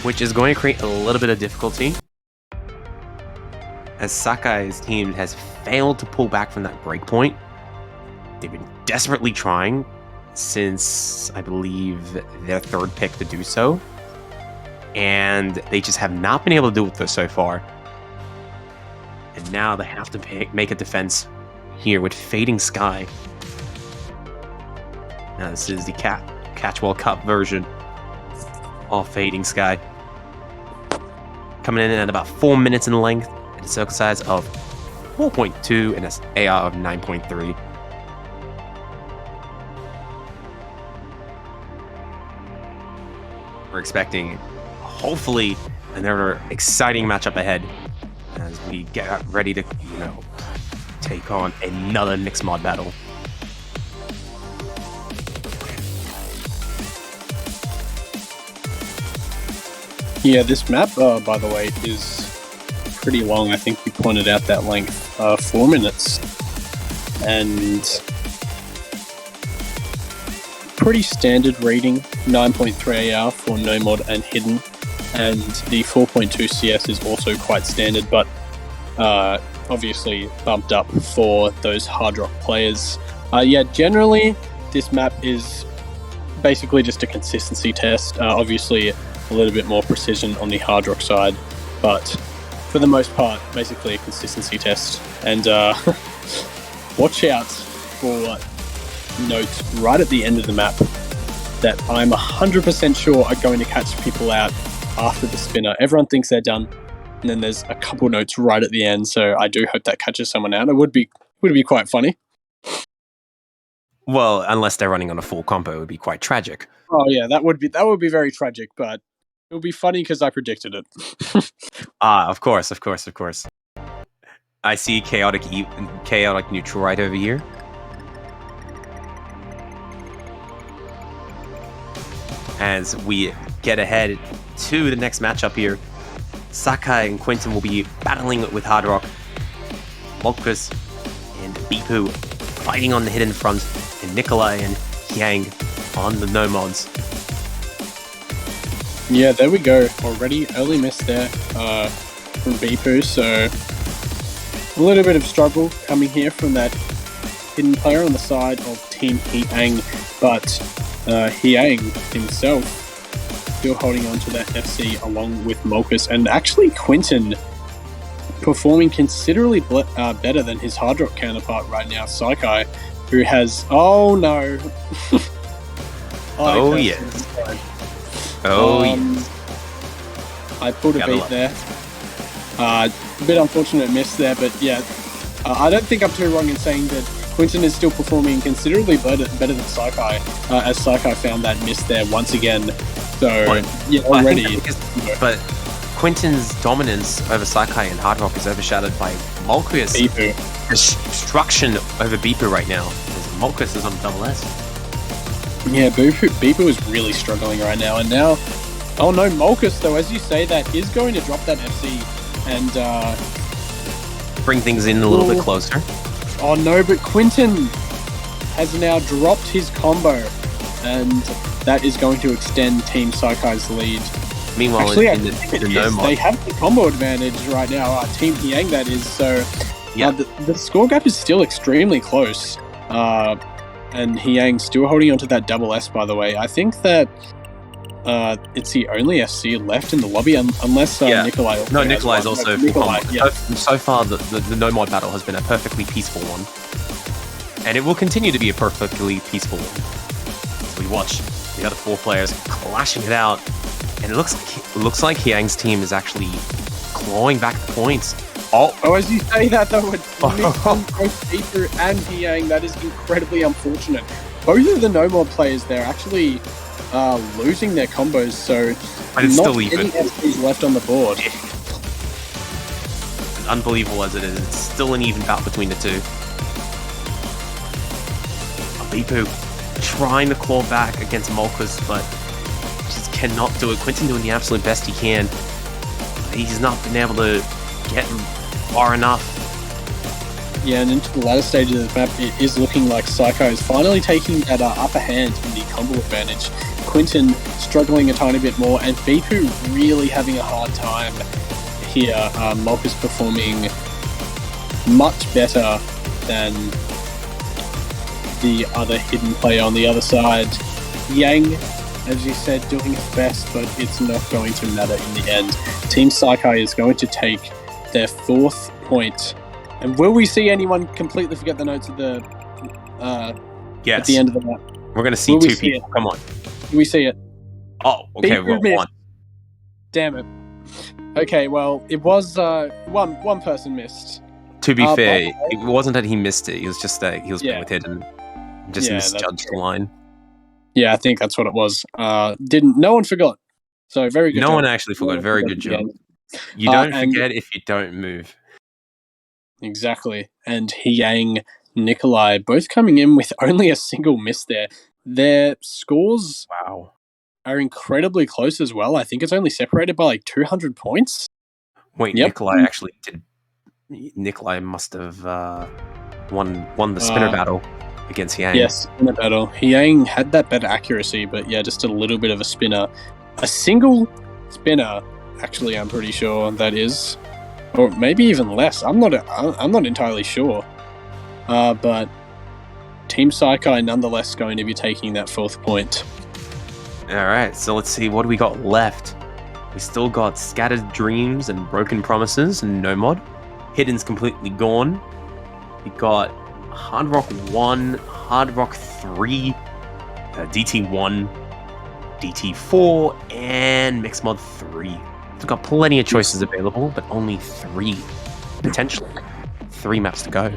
Which is going to create a little bit of difficulty, as Saikai's team has failed to pull back from that breakpoint. They've been desperately trying since, I believe, their 3rd pick to do so. And they just have not been able to do it so far. And now they have to make a defense here with Fading Sky. Now this is the Catchwell Cup version of Fading Sky. Coming in at about 4 minutes in length, and a circle size of 4.2 and an AR of 9.3. We're expecting, hopefully, another exciting matchup ahead as we get ready to, take on another mixed mod battle. Yeah, this map, by the way, is pretty long. I think you pointed out that length, 4 minutes. And pretty standard rating, 9.3 AR for no mod and hidden. And the 4.2 CS is also quite standard, but obviously bumped up for those hard rock players. Yeah, generally, this map is basically just a consistency test. Obviously, a little bit more precision on the hard rock side, but for the most part, basically a consistency test. And watch out for notes right at the end of the map that I'm 100% sure are going to catch people out after the spinner. Everyone thinks they're done, and then there's a couple notes right at the end, so I do hope that catches someone out. It would be quite funny. Well, unless they're running on a full combo, it would be quite tragic. Oh yeah, that would be very tragic, but it would be funny because I predicted it. Of course. I see chaotic neutral right over here. As we get ahead to the next matchup here, Saikai and Quentin will be battling with Hard Rock, Molkus and Bipu fighting on the hidden front, and Nikolai and He Ang on the no mods. Yeah, there we go. Already early miss there from Bipu, so a little bit of struggle coming here from that hidden player on the side of Team He Ang, but He Ang himself still holding on to that FC along with Molkus, and actually Quentin performing considerably better than his hard rock counterpart right now, Saikai, who has... Oh no! Yes. I pulled a beat there. A bit unfortunate miss there, but yeah, I don't think I'm too wrong in saying that Quentin is still performing considerably better than Saikai, as Saikai found that miss there once again. So, yeah, already. But Quentin's dominance over Saikai and Hard Rock is overshadowed by Molkus' destruction over Bipu right now. Molkus is on double S. Yeah, Beepu is really struggling right now, and now, oh no, Molkus though, as you say, that is going to drop that FC and bring things in a little bit closer. Oh no, but Quinton has now dropped his combo, and that is going to extend Team Saikai's lead. Meanwhile, actually, they have the combo advantage right now. Team He Ang, that is. So the score gap is still extremely close. And He Ang still holding onto that double S, by the way. I think that it's the only FC left in the lobby, unless Nikolai. No, Nikolai is also. Nikolai, So far, the no mod battle has been a perfectly peaceful one, and it will continue to be a perfectly peaceful one. So we watch the other 4 players clashing it out, and it looks like He Ang's team is actually clawing back the points. Oh, as you say that though, with both Peter and He Ang, that is incredibly unfortunate. Both of the no mod players, they're actually losing their combos, so but it's not still even. any FPs left on the board. As unbelievable as it is, it's still an even bout between the two. Beepu trying to claw back against Molkus, but just cannot do it. Quinton doing the absolute best he can. He's not been able to get far enough. Yeah, and into the latter stage of the map, it is looking like Saikai is finally taking that upper hand in the combo advantage. Quinton struggling a tiny bit more, and Beepu really having a hard time here. Molkus performing much better than the other hidden player on the other side. Yang, as you said, doing his best, but it's not going to matter in the end. Team Saikai is going to take their 4th point. And will we see anyone completely forget the notes at the yes. at the end of the map? We're going to see 2 people. Come on. Do we see it? Oh, okay, well, 1. Damn it. Okay, well, it was one person missed. To be fair, it wasn't that he missed it. It was just that he was playing with it and just misjudged the line. Yeah, I think that's what it was. No one forgot. So very good. No job. one actually forgot. Very good job. You don't forget if you don't move. Exactly. And He Ang, Nikolai, both coming in with only a single miss there. Their scores are incredibly close as well. I think it's only separated by like 200 points. Wait, Nikolai actually did. Nikolai must have won the spinner battle against He Ang. Yes, spinner battle. He Ang had that better accuracy, but yeah, just a little bit of a spinner. A single spinner, actually, I'm pretty sure that is. Or maybe even less. I'm not entirely sure. But Team Saikai nonetheless going to be taking that 4th point. Alright, so let's see, what do we got left? We still got Scattered Dreams and Broken Promises and No Mod. Hidden's completely gone. We got Hard Rock 1, Hard Rock 3, DT1, DT4, and Mixed Mod 3. We've got plenty of choices available, but only 3, potentially. 3 maps to go.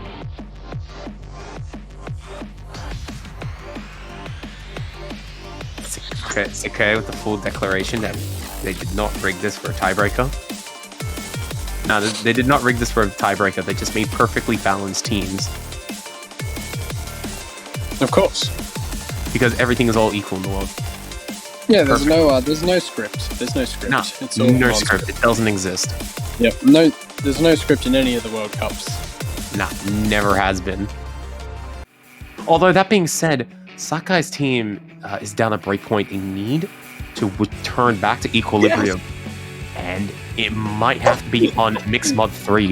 Saikai with the full declaration that they did not rig this for a tiebreaker. No, they did not rig this for a tiebreaker. They just made perfectly balanced teams. Of course. Because everything is all equal in the world. Yeah, there's no script. There's no script. No, it's all no script. It doesn't exist. Yep. There's no script in any of the World Cups. Nah, never has been. Although that being said, Sakai's team is down a breakpoint. They need to return back to equilibrium. Yes. And it might have to be on Mixed Mod 3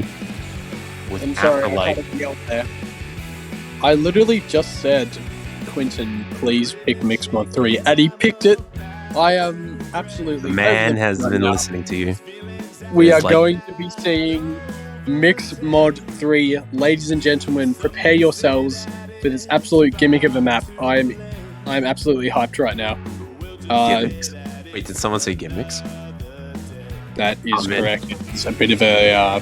with Afterlight. I literally just said, Quinton, please pick Mixed Mod 3, and he picked it. I am absolutely... The man has been listening to you. We are going to be seeing Mixed Mod 3. Ladies and gentlemen, prepare yourselves for this absolute gimmick of a map. I'm absolutely hyped right now. Gimmicks. Wait, did someone say gimmicks? That is correct. It's a bit of a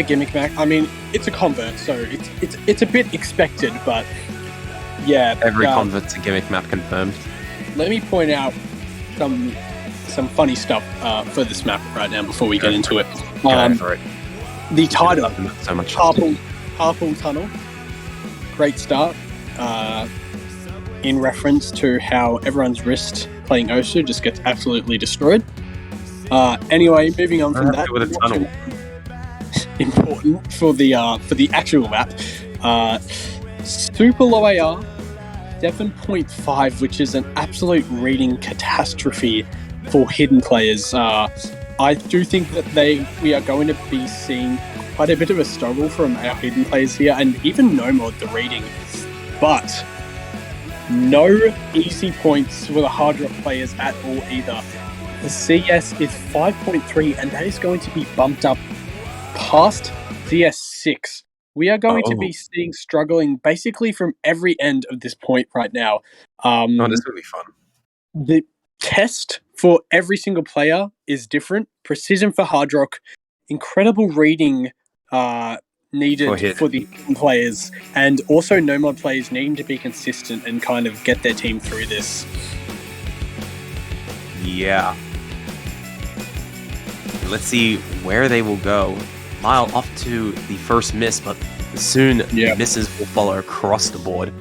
gimmick map. I mean, it's a convert, so it's a bit expected, but yeah. Every convert's a gimmick map confirmed. Let me point out some funny stuff for this map right now before we get into it. Go for it. The title, so much Carpool Tunnel. Great start. in reference to how everyone's wrist playing Osu just gets absolutely destroyed. Anyway, moving on from that, with a tunnel. important for the actual map. Super low AR, 7.5, which is an absolute reading catastrophe for hidden players. I do think that we are going to be seeing quite a bit of a struggle from our hidden players here, and even Nomad the reading, but no easy points for the hard rock players at all either. The CS is 5.3, and that is going to be bumped up past CS 6. We are going to be seeing struggling basically from every end of this point right now. Oh, this is going to be fun. The test for every single player is different. Precision for hard rock, incredible reading needed for the players, and also Nomad players needing to be consistent and kind of get their team through this. Yeah. Let's see where they will go. Mile off to the first miss, but soon misses will follow across the board.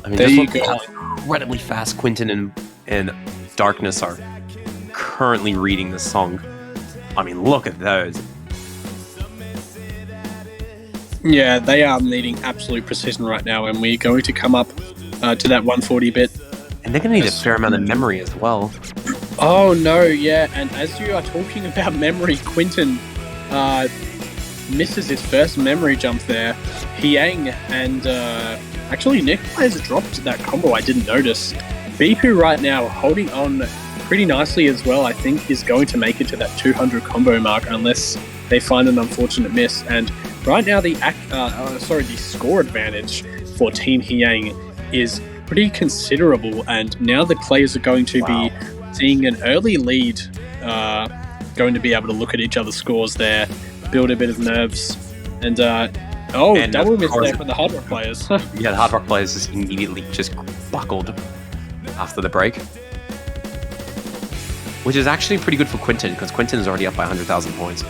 I mean, just look at how incredibly fast Quinton and Darkness are currently reading the song. I mean, look at those. Yeah, they are needing absolute precision right now, and we're going to come up to that 140 bit. And they're going to need a fair amount of memory as well. Oh no, yeah, and as you are talking about memory, Quinton misses his first memory jump there. He Ang and actually Nikolai has dropped that combo, I didn't notice. Bipu right now holding on pretty nicely as well, I think is going to make it to that 200 combo mark unless they find an unfortunate miss. And right now the score advantage for Team He Ang is pretty considerable, and now the players are going to be seeing an early lead, going to be able to look at each other's scores there, build a bit of nerves, and double miss there for the hard rock players. Yeah, the hard rock players just immediately just buckled after the break, which is actually pretty good for Quinton, because Quinton is already up by 100,000 points.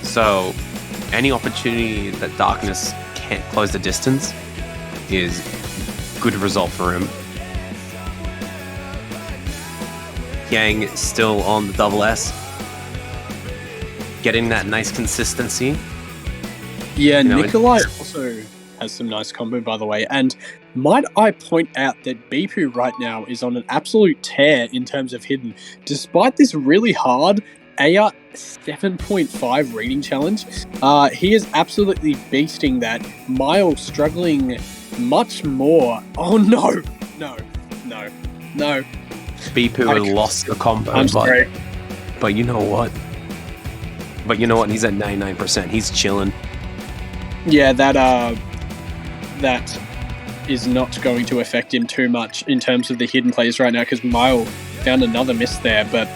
So any opportunity that Darkness can't close the distance is good result for him. Yang still on the double S, getting that nice consistency. Yeah, Nikolai also has some nice combo, by the way. And might I point out that Bipu right now is on an absolute tear in terms of hidden. Despite this really hard AR 7.5 reading challenge, he is absolutely beasting that. Miles struggling much more. Oh no, no. Bipu had lost the combo. I'm sorry. But you know what? He's at 99%. He's chilling. Yeah, that is not going to affect him too much in terms of the hidden plays right now, because Mile found another miss there, but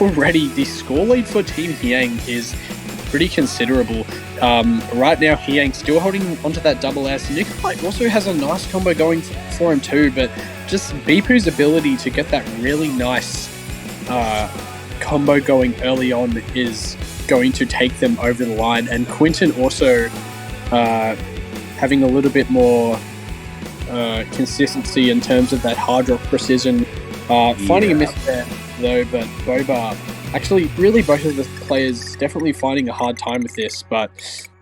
already the score lead for Team He Ang is pretty considerable. Right now, He Ang still holding onto that double S. Nikolai also has a nice combo going for him too, but just Bipu's ability to get that really nice combo going early on is going to take them over the line. And Quinton also having a little bit more consistency in terms of that hard rock precision. Finding a miss there though, but Boba, actually really both of the players definitely finding a hard time with this, but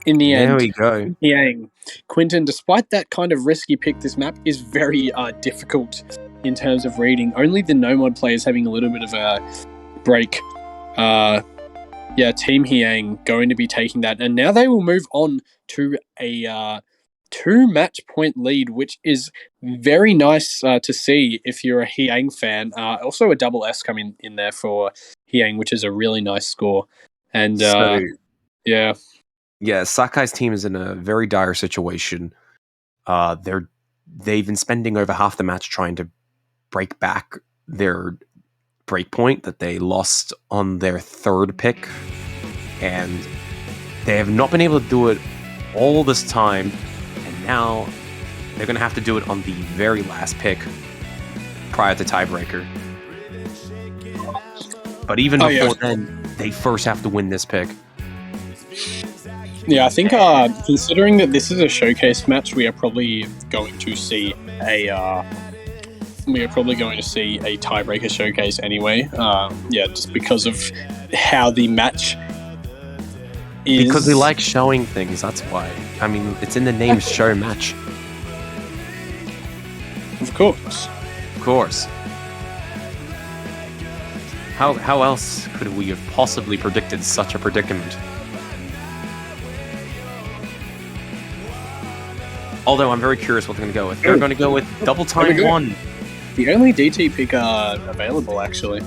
in the end, there we go. Yang, Quinton, despite that kind of risky pick, this map is very difficult in terms of reading. Only the Nomad players having a little bit of a break. Team He Ang going to be taking that, and now they will move on to a 2 match point lead, which is very nice to see if you're a He Ang fan. Also a double S coming in there for He Ang, which is a really nice score. And Sakai's team is in a very dire situation. They've been spending over half the match trying to break back their breakpoint that they lost on their third pick, and they have not been able to do it all this time, and now they're going to have to do it on the very last pick prior to tiebreaker. But even before then, they first have to win this pick. Yeah, I think considering that this is a showcase match, we are probably going to see a tiebreaker showcase anyway. Just because of how the match is. Because we like showing things, that's why. I mean, it's in the name show match. Of course. Of course. How else could we have possibly predicted such a predicament? Although I'm very curious what they're going to go with. They're going to go with double time 1. The only DT pick available, actually.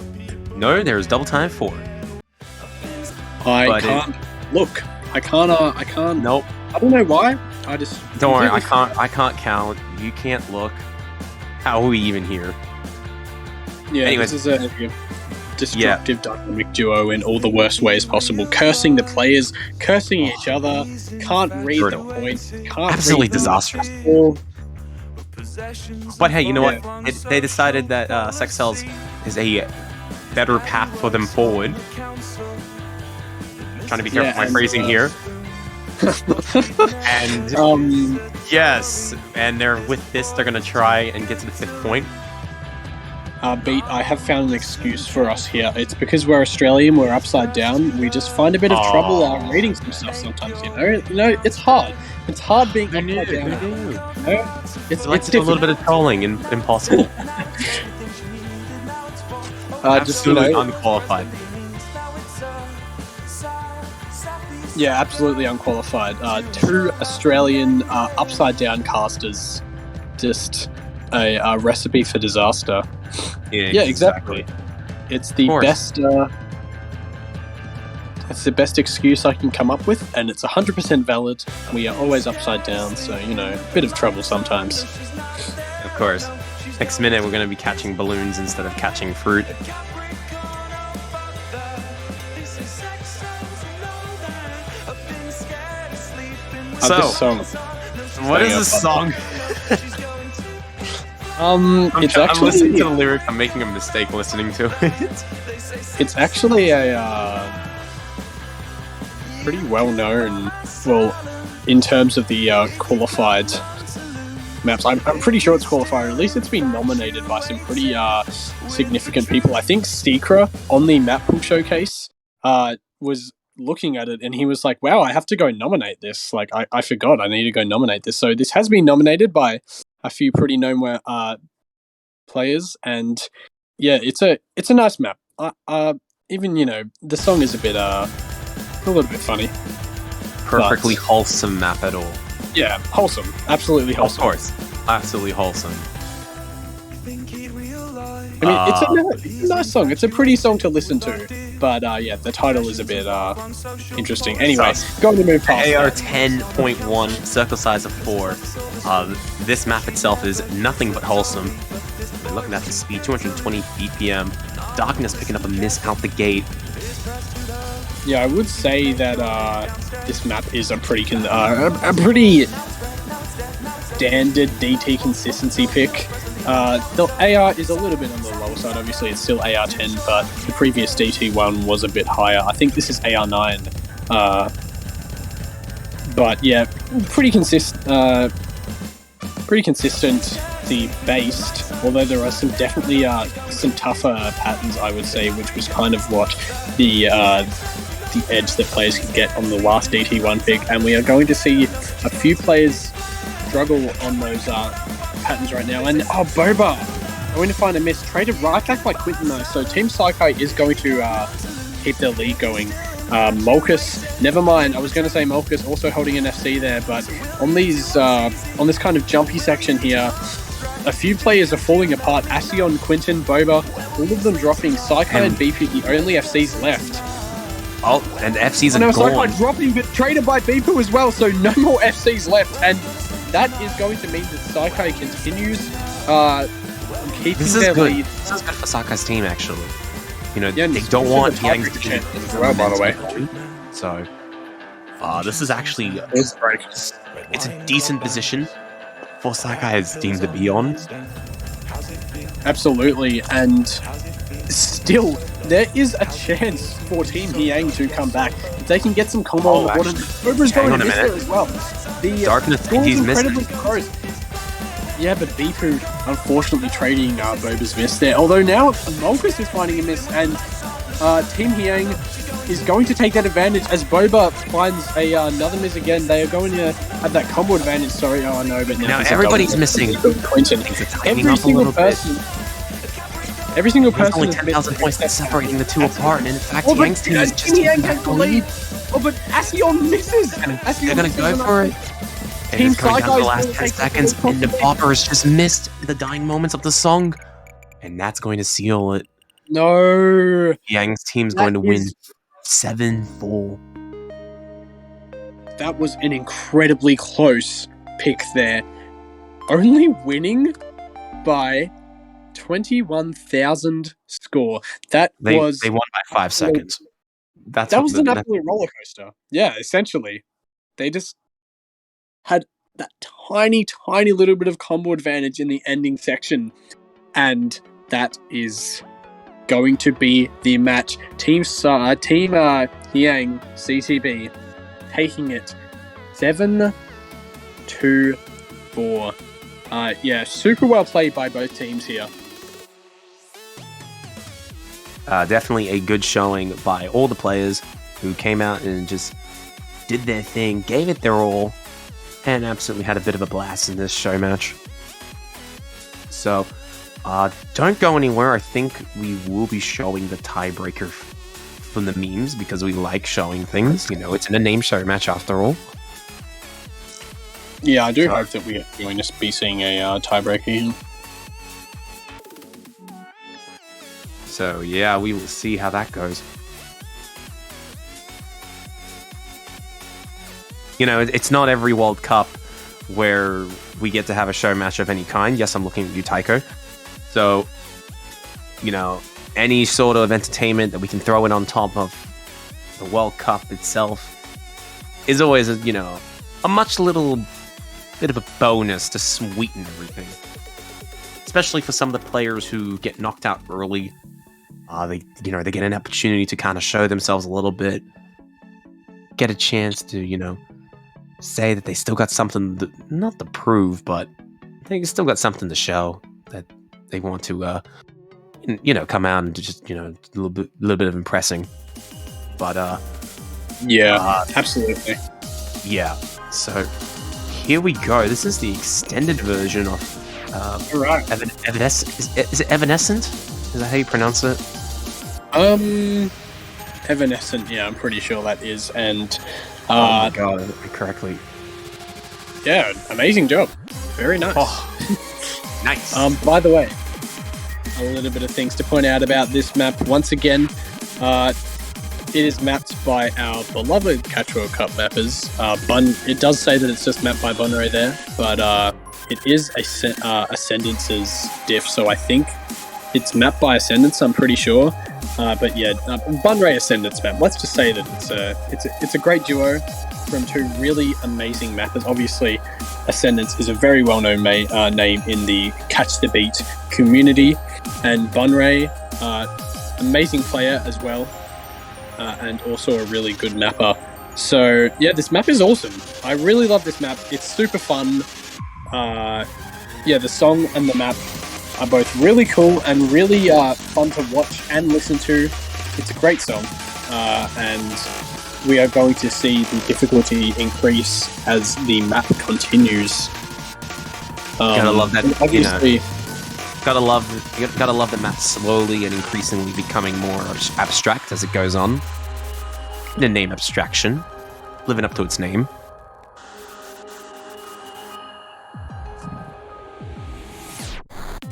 No, there's double time 4. I can't. Nope. I don't know why. I just. Don't worry. I can't count. You can't look. How are we even here? Yeah. Anyways. This is a destructive dynamic duo in all the worst ways possible. Cursing the players, cursing each other. Can't read the points. Can't absolutely read disastrous. But hey, you know what? They decided that Sexcells is a better path for them forward. Trying to be careful with my phrasing here. And yes, and with this, they're gonna try and get to the 5th point. Beat, I have found an excuse for us here. It's because we're Australian, we're upside down. We just find a bit of trouble reading some stuff sometimes. You know, it's hard. It's hard being upside down. It's a little bit of trolling and impossible. Absolutely unqualified. Yeah, absolutely unqualified. 2 Australian upside down casters. Just a recipe for disaster. Yeah, exactly. It's the best. It's the best excuse I can come up with, and it's 100% valid. We are always upside down, so a bit of trouble sometimes. Of course. Next minute, we're going to be catching balloons instead of catching fruit. So, what is this song? I'm listening to the lyric. I'm making a mistake listening to it. It's actually a pretty well-known, in terms of the qualified maps. I'm pretty sure it's qualified. At least it's been nominated by some pretty significant people. I think Secra on the map pool showcase was looking at it, and he was like, wow, I have to go nominate this. Like, I forgot I need to go nominate this. So this has been nominated by a few pretty known players, and yeah, it's a nice map. Even the song is a little bit funny. Perfectly wholesome map at all. Yeah, wholesome. Absolutely wholesome. Of course, absolutely wholesome. I mean, it's a nice song. It's a pretty song to listen to. But the title is a bit interesting. Anyway, going to move past AR 10.1, circle size of 4. This map itself is nothing but wholesome. We're looking at the speed, 220 BPM. Darkness picking up a miss out the gate. Yeah, I would say that this map is a pretty standard DT consistency pick. The AR is a little bit on the lower side. Obviously, it's still AR 10, but the previous DT one was a bit higher. I think this is AR 9. But yeah, pretty consistent. The based, although there are definitely some tougher patterns, I would say, which was kind of what the edge that players could get on the last DT1 pick, and we are going to see a few players struggle on those patterns right now. And Boba going to find a miss, traded right back by Quinton though, so Team Saikai is going to keep their lead going. Molkus, never mind, I was going to say Molkus also holding an FC there, but on these on this kind of jumpy section here, a few players are falling apart. Asion, Quinton, Boba, all of them dropping. Saikai and BP, the only FCs left. Oh, and FCs are gone. Saikai dropping, but traded by Bipu as well, so no more FCs left, and that is going to mean that Saikai continues keeping their lead. This is good for Saikai's team, actually. They don't want He Ang's team as well, by the way. So, this is actually it's a decent position for Saikai's team to be on. Absolutely, and still, there is a chance for Team He Ang to come back. If they can get some combo on the board, Cobra's going to miss there as well. The Darkness, he's missing. Close. Yeah, but Bifu unfortunately trading Boba's miss there. Although now Molgus is finding a miss, and Team He Ang is going to take that advantage as Boba finds another miss again. They are going to have that combo advantage. Sorry, oh no, but now everybody's missing. Quentin. Every single person. Every single person. Only 10,000 points that's separating the two apart, and in fact, Yang's team is just Team He Ang has the lead. Oh, but Asion misses. They're gonna go for it. Team Saikai the last 10 seconds, and the boppers just missed the dying moments of the song, and that's going to seal it. No. Yang's team's going to win 7-4. That was an incredibly close pick there. Only winning by 21,000 score. They won by 5 seconds. That was an absolute roller coaster. Yeah, essentially. They just had that tiny little bit of combo advantage in the ending section, and that is going to be the match. Team He Ang CTB taking it 7-4. Yeah, super well played by both teams here. Definitely a good showing by all the players who came out and just did their thing, gave it their all, and absolutely had a bit of a blast in this show match. So, don't go anywhere. I think we will be showing the tiebreaker from the memes because we like showing things. You know, it's in a name show match after all. Yeah, I do hope that we're going to be seeing a tiebreaker here. So, yeah, we will see how that goes. You know, it's not every World Cup where we get to have a show match of any kind. Yes, I'm looking at you, Tycho. So, you know, any sort of entertainment that we can throw in on top of the World Cup itself is always, a much little bit of a bonus to sweeten everything. Especially for some of the players who get knocked out early. They get an opportunity to kind of show themselves a little bit, get a chance to, say that they still got something, not to prove, but they still got something to show that they want to, come out and just, a little bit of impressing. But, yeah, absolutely. Yeah. So here we go. This is the extended version of, right. Is it Evanescent? Is that how you pronounce it? Evanescent, yeah, I'm pretty sure that is, and oh my god, correctly. Yeah, amazing job. Very nice. Oh, nice. By the way, a little bit of things to point out about this map. Once again, it is mapped by our beloved Catch World Cup mappers. It does say that it's just mapped by Bunray there, but it is Ascendance's diff, so I think it's mapped by Ascendance, I'm pretty sure. But yeah, Bunray Ascendance map. Let's just say that it's a great duo from two really amazing mappers. Obviously, Ascendance is a very well-known name in the Catch the Beat community, and Bunray, amazing player as well, and also a really good mapper. So yeah, this map is awesome. I really love this map. It's super fun. Yeah, the song and the map are both really cool and really fun to watch and listen to. It's a great song, and we are going to see the difficulty increase as the map continues. Gotta love that. Obviously, gotta love the map slowly and increasingly becoming more abstract as it goes on. The name abstraction, living up to its name.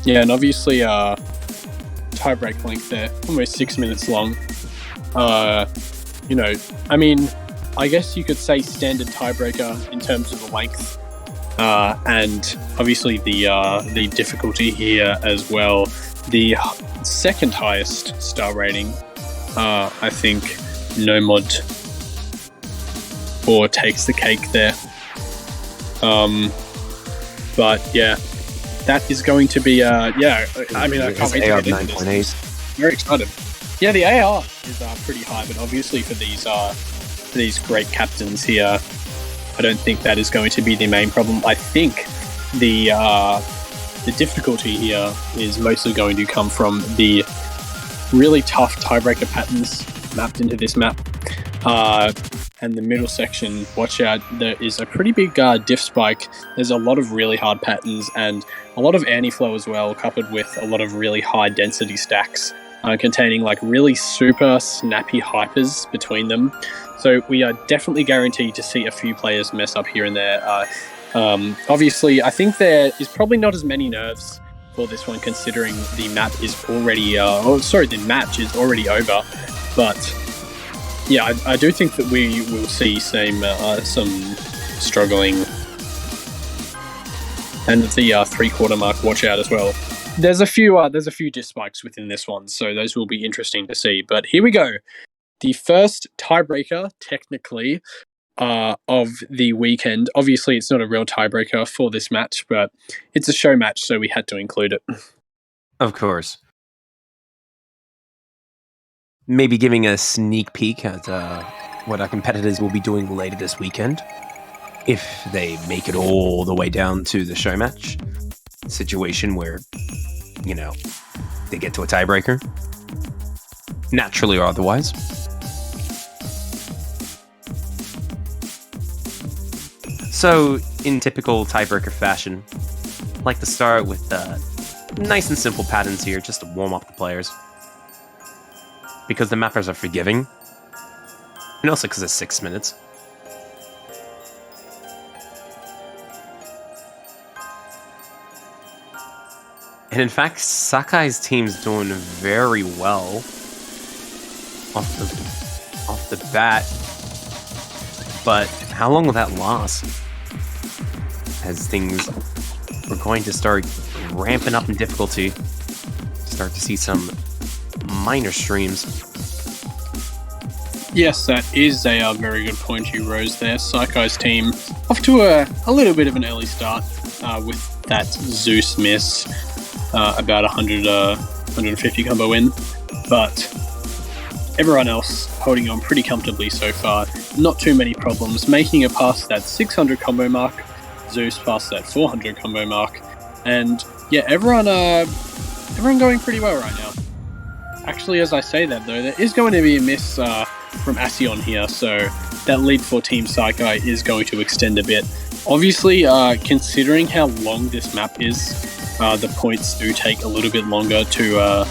Yeah, and obviously, tiebreak length there, almost 6 minutes long. I mean, I guess you could say standard tiebreaker in terms of the length, and obviously the difficulty here as well. The second highest star rating, I think, No Mod 4 takes the cake there. But yeah. That is going to be, I mean, I can't wait to get into this. Very excited. Yeah, the AR is pretty high, but obviously for these great captains here, I don't think that is going to be the main problem. I think the the difficulty here is mostly going to come from the really tough tiebreaker patterns mapped into this map. And the middle section, watch out, there is a pretty big diff spike. There's a lot of really hard patterns and a lot of anti-flow as well, coupled with a lot of really high density stacks containing like really super snappy hypers between them. So we are definitely guaranteed to see a few players mess up here and there. Obviously, I think there is probably not as many nerves for this one, considering the map is already, the match is already over. But yeah, I do think that we will see some struggling. And at the 3/4 mark, watch out as well. There's a few diff spikes within this one, so those will be interesting to see. But here we go. The first tiebreaker, technically, of the weekend. Obviously, it's not a real tiebreaker for this match, but it's a show match, so we had to include it. Of course. Maybe giving a sneak peek at what our competitors will be doing later this weekend, if they make it all the way down to the show match situation where, you know, they get to a tiebreaker, naturally or otherwise. So, in typical tiebreaker fashion, I'd like to start with nice and simple patterns here, just to warm up the players. Because the mappers are forgiving, and also because it's 6 minutes. And in fact, Sakai's team's doing very well off the bat. But how long will that last? As things are going to start ramping up in difficulty, start to see some minor streams. Yes, that is a very good point you rose there. Saikai's team off to a little bit of an early start with that Zeus miss, about 150 combo win, but everyone else holding on pretty comfortably so far. Not too many problems, making it past that 600 combo mark, Zeus past that 400 combo mark, and yeah, everyone going pretty well right now. Actually, as I say that though, there is going to be a miss from Asion here, so that lead for Team Saikai is going to extend a bit. Obviously, considering how long this map is, the points do take a little bit longer to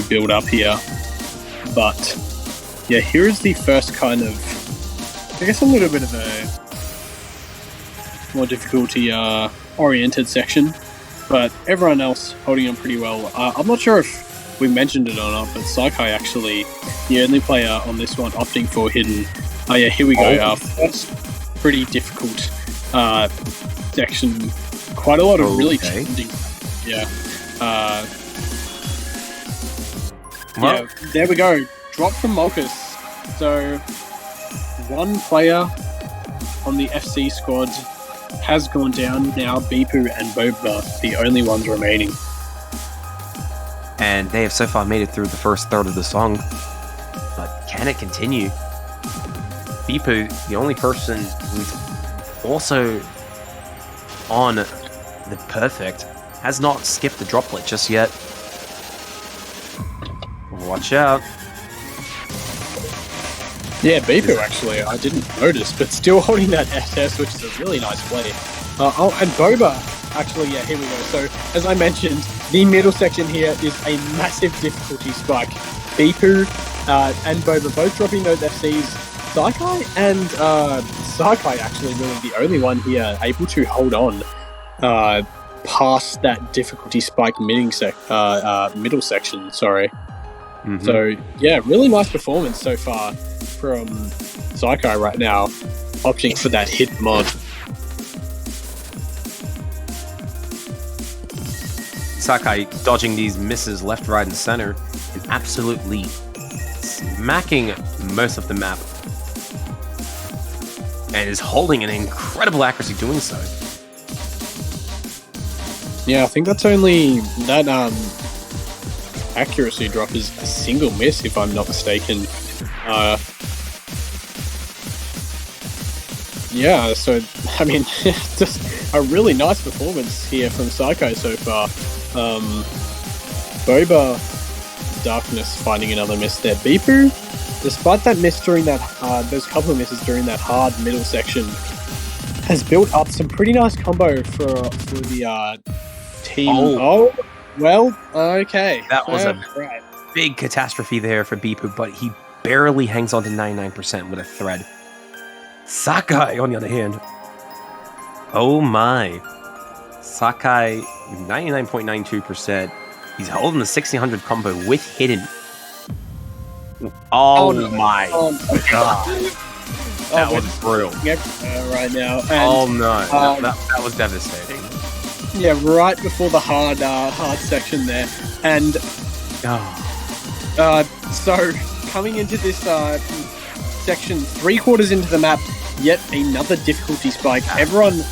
build up here. But yeah, here is the first kind of, I guess, a little bit of a more difficulty oriented section, but everyone else holding on pretty well. I'm not sure if we mentioned it or not, but Saikai actually the only player on this one opting for hidden. Oh yeah, here we go. Our first pretty difficult section. Quite a lot of really challenging. Yeah. Yeah, there we go. Drop from Malchus. So one player on the FC squad has gone down. Now Bipu and Boba, the only ones remaining. And they have so far made it through the first third of the song. But can it continue? Bipu, the only person who's also on the perfect, has not skipped the droplet just yet. Watch out. Yeah, Bipu actually, I didn't notice, but still holding that SS, which is a really nice play. And Boba, actually, yeah, here we go. So, as I mentioned, the middle section here is a massive difficulty spike. Bipu and Boba both dropping those FCs. Saikai and Saikai actually really the only one here able to hold on past that difficulty spike middle section, sorry. Mm-hmm. So, yeah, really nice performance so far from Saikai right now, opting for that hit mod. Sakai dodging these misses left, right, and center, and absolutely smacking most of the map, and is holding an incredible accuracy doing so. Yeah, I think that's only that accuracy drop is a single miss, if I'm not mistaken. Yeah, so, I mean, just a really nice performance here from Saikai so far. Boba, Darkness finding another miss there. Bipu, despite that miss during that, those couple of misses during that hard middle section, has built up some pretty nice combo for the team. Oh, well, okay. That was a right. big catastrophe there for Bipu, but he barely hangs on to 99% with a thread. Sakai, on the other hand, oh my. Sakai, 99.92%. He's holding the 1600 combo with hidden. Oh, no. my god. That was brutal. Right now. And, oh no, that was devastating. Yeah, right before the hard section there. And so coming into this section, 3/4 into the map, yet another difficulty spike. Everyone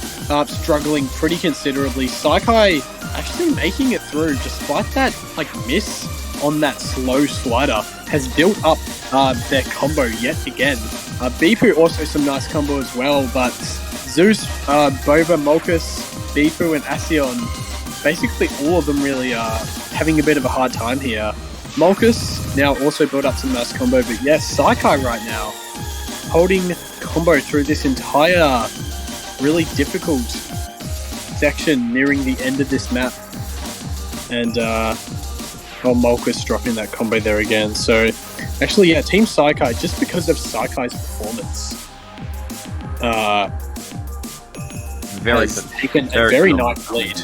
struggling pretty considerably. Saikai actually making it through despite that miss on that slow slider, has built up their combo yet again. Bipu also some nice combo as well, but Zeus, Bova, Molkus, Bipu and Asion, basically all of them really having a bit of a hard time here. Molkus now also built up some nice combo, but yes, Saikai right now holding combo through this entire really difficult section nearing the end of this map. And Molkus dropping that combo there again. So actually, yeah, Team Saikai, just because of Saikai's performance, has taken a very nice lead.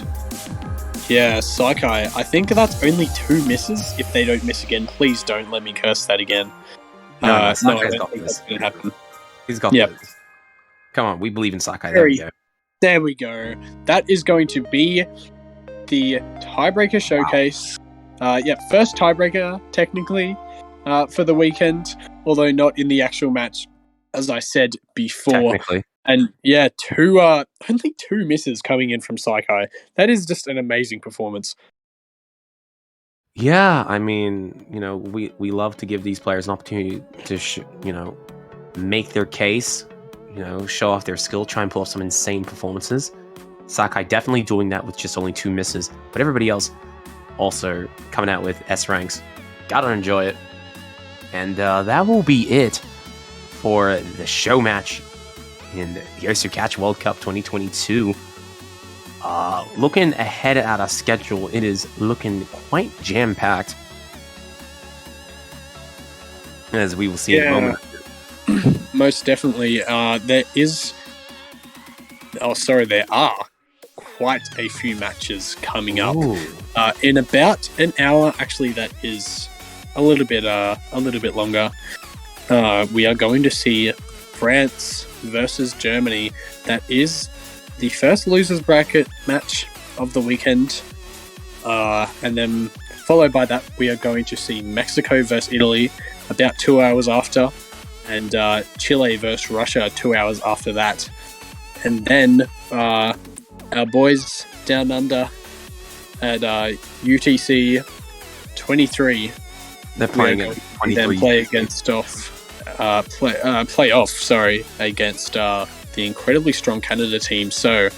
Yeah, Saikai, I think that's only 2 misses. If they don't miss again, please don't let me curse that again. No, I Saikai's don't got think this. that's going to happen. He's got this. Come on, we believe in Sakai. There we go. There we go. That is going to be the tiebreaker showcase. First tiebreaker, technically, for the weekend, although not in the actual match, as I said before. Technically. And yeah, only 2 misses coming in from Saikai. That is just an amazing performance. Yeah, I mean, we love to give these players an opportunity to, make their case, show off their skill, try and pull off some insane performances. Sakai definitely doing that with just only 2 misses, but everybody else also coming out with S ranks. Gotta enjoy it. And that will be it for the show match in the Yosu Catch World Cup 2022. Looking ahead at our schedule, it is looking quite jam-packed, as we will see in a moment. Most definitely. There are quite a few matches coming up in about an hour. Actually, that is a little bit longer. We are going to see France versus Germany. That is the first losers bracket match of the weekend, and then followed by that, we are going to see Mexico versus Italy about 2 hours after, and Chile versus Russia 2 hours after that, and then our boys down under at UTC 23. They're playing at 23. Then play against against the incredibly strong Canada team. So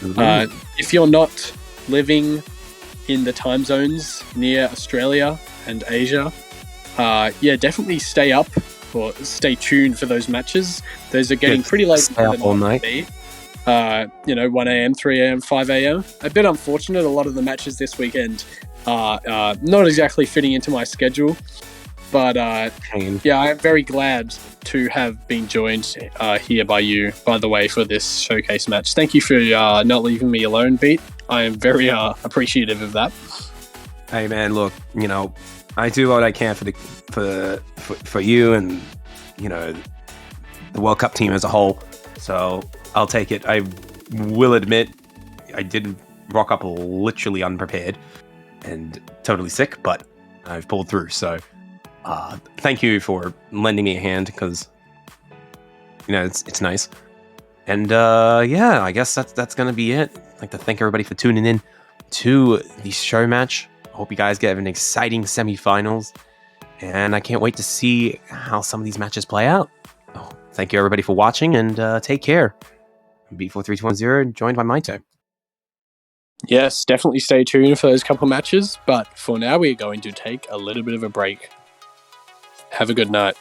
if you're not living in the time zones near Australia and Asia, definitely stay up or stay tuned for those matches. Those are getting pretty late all night. 1 a.m, 3 a.m, 5 a.m. A bit unfortunate. A lot of the matches this weekend are not exactly fitting into my schedule. But I'm very glad to have been joined here by you, by the way, for this showcase match. Thank you for not leaving me alone, Beat. I am very appreciative of that. Hey man, look, I do what I can for you and the World Cup team as a whole. So I'll take it. I will admit I did rock up literally unprepared and totally sick, but I've pulled through. So thank you for lending me a hand, because it's nice. And I guess that's gonna be it. I'd like to thank everybody for tuning in to the show match. I hope you guys get an exciting semifinals, and I can't wait to see how some of these matches play out. Thank you, everybody, for watching, and take care. vv1507214162, joined by Maito. Yes, definitely stay tuned for those couple matches, but for now we're going to take a little bit of a break. Have a good night.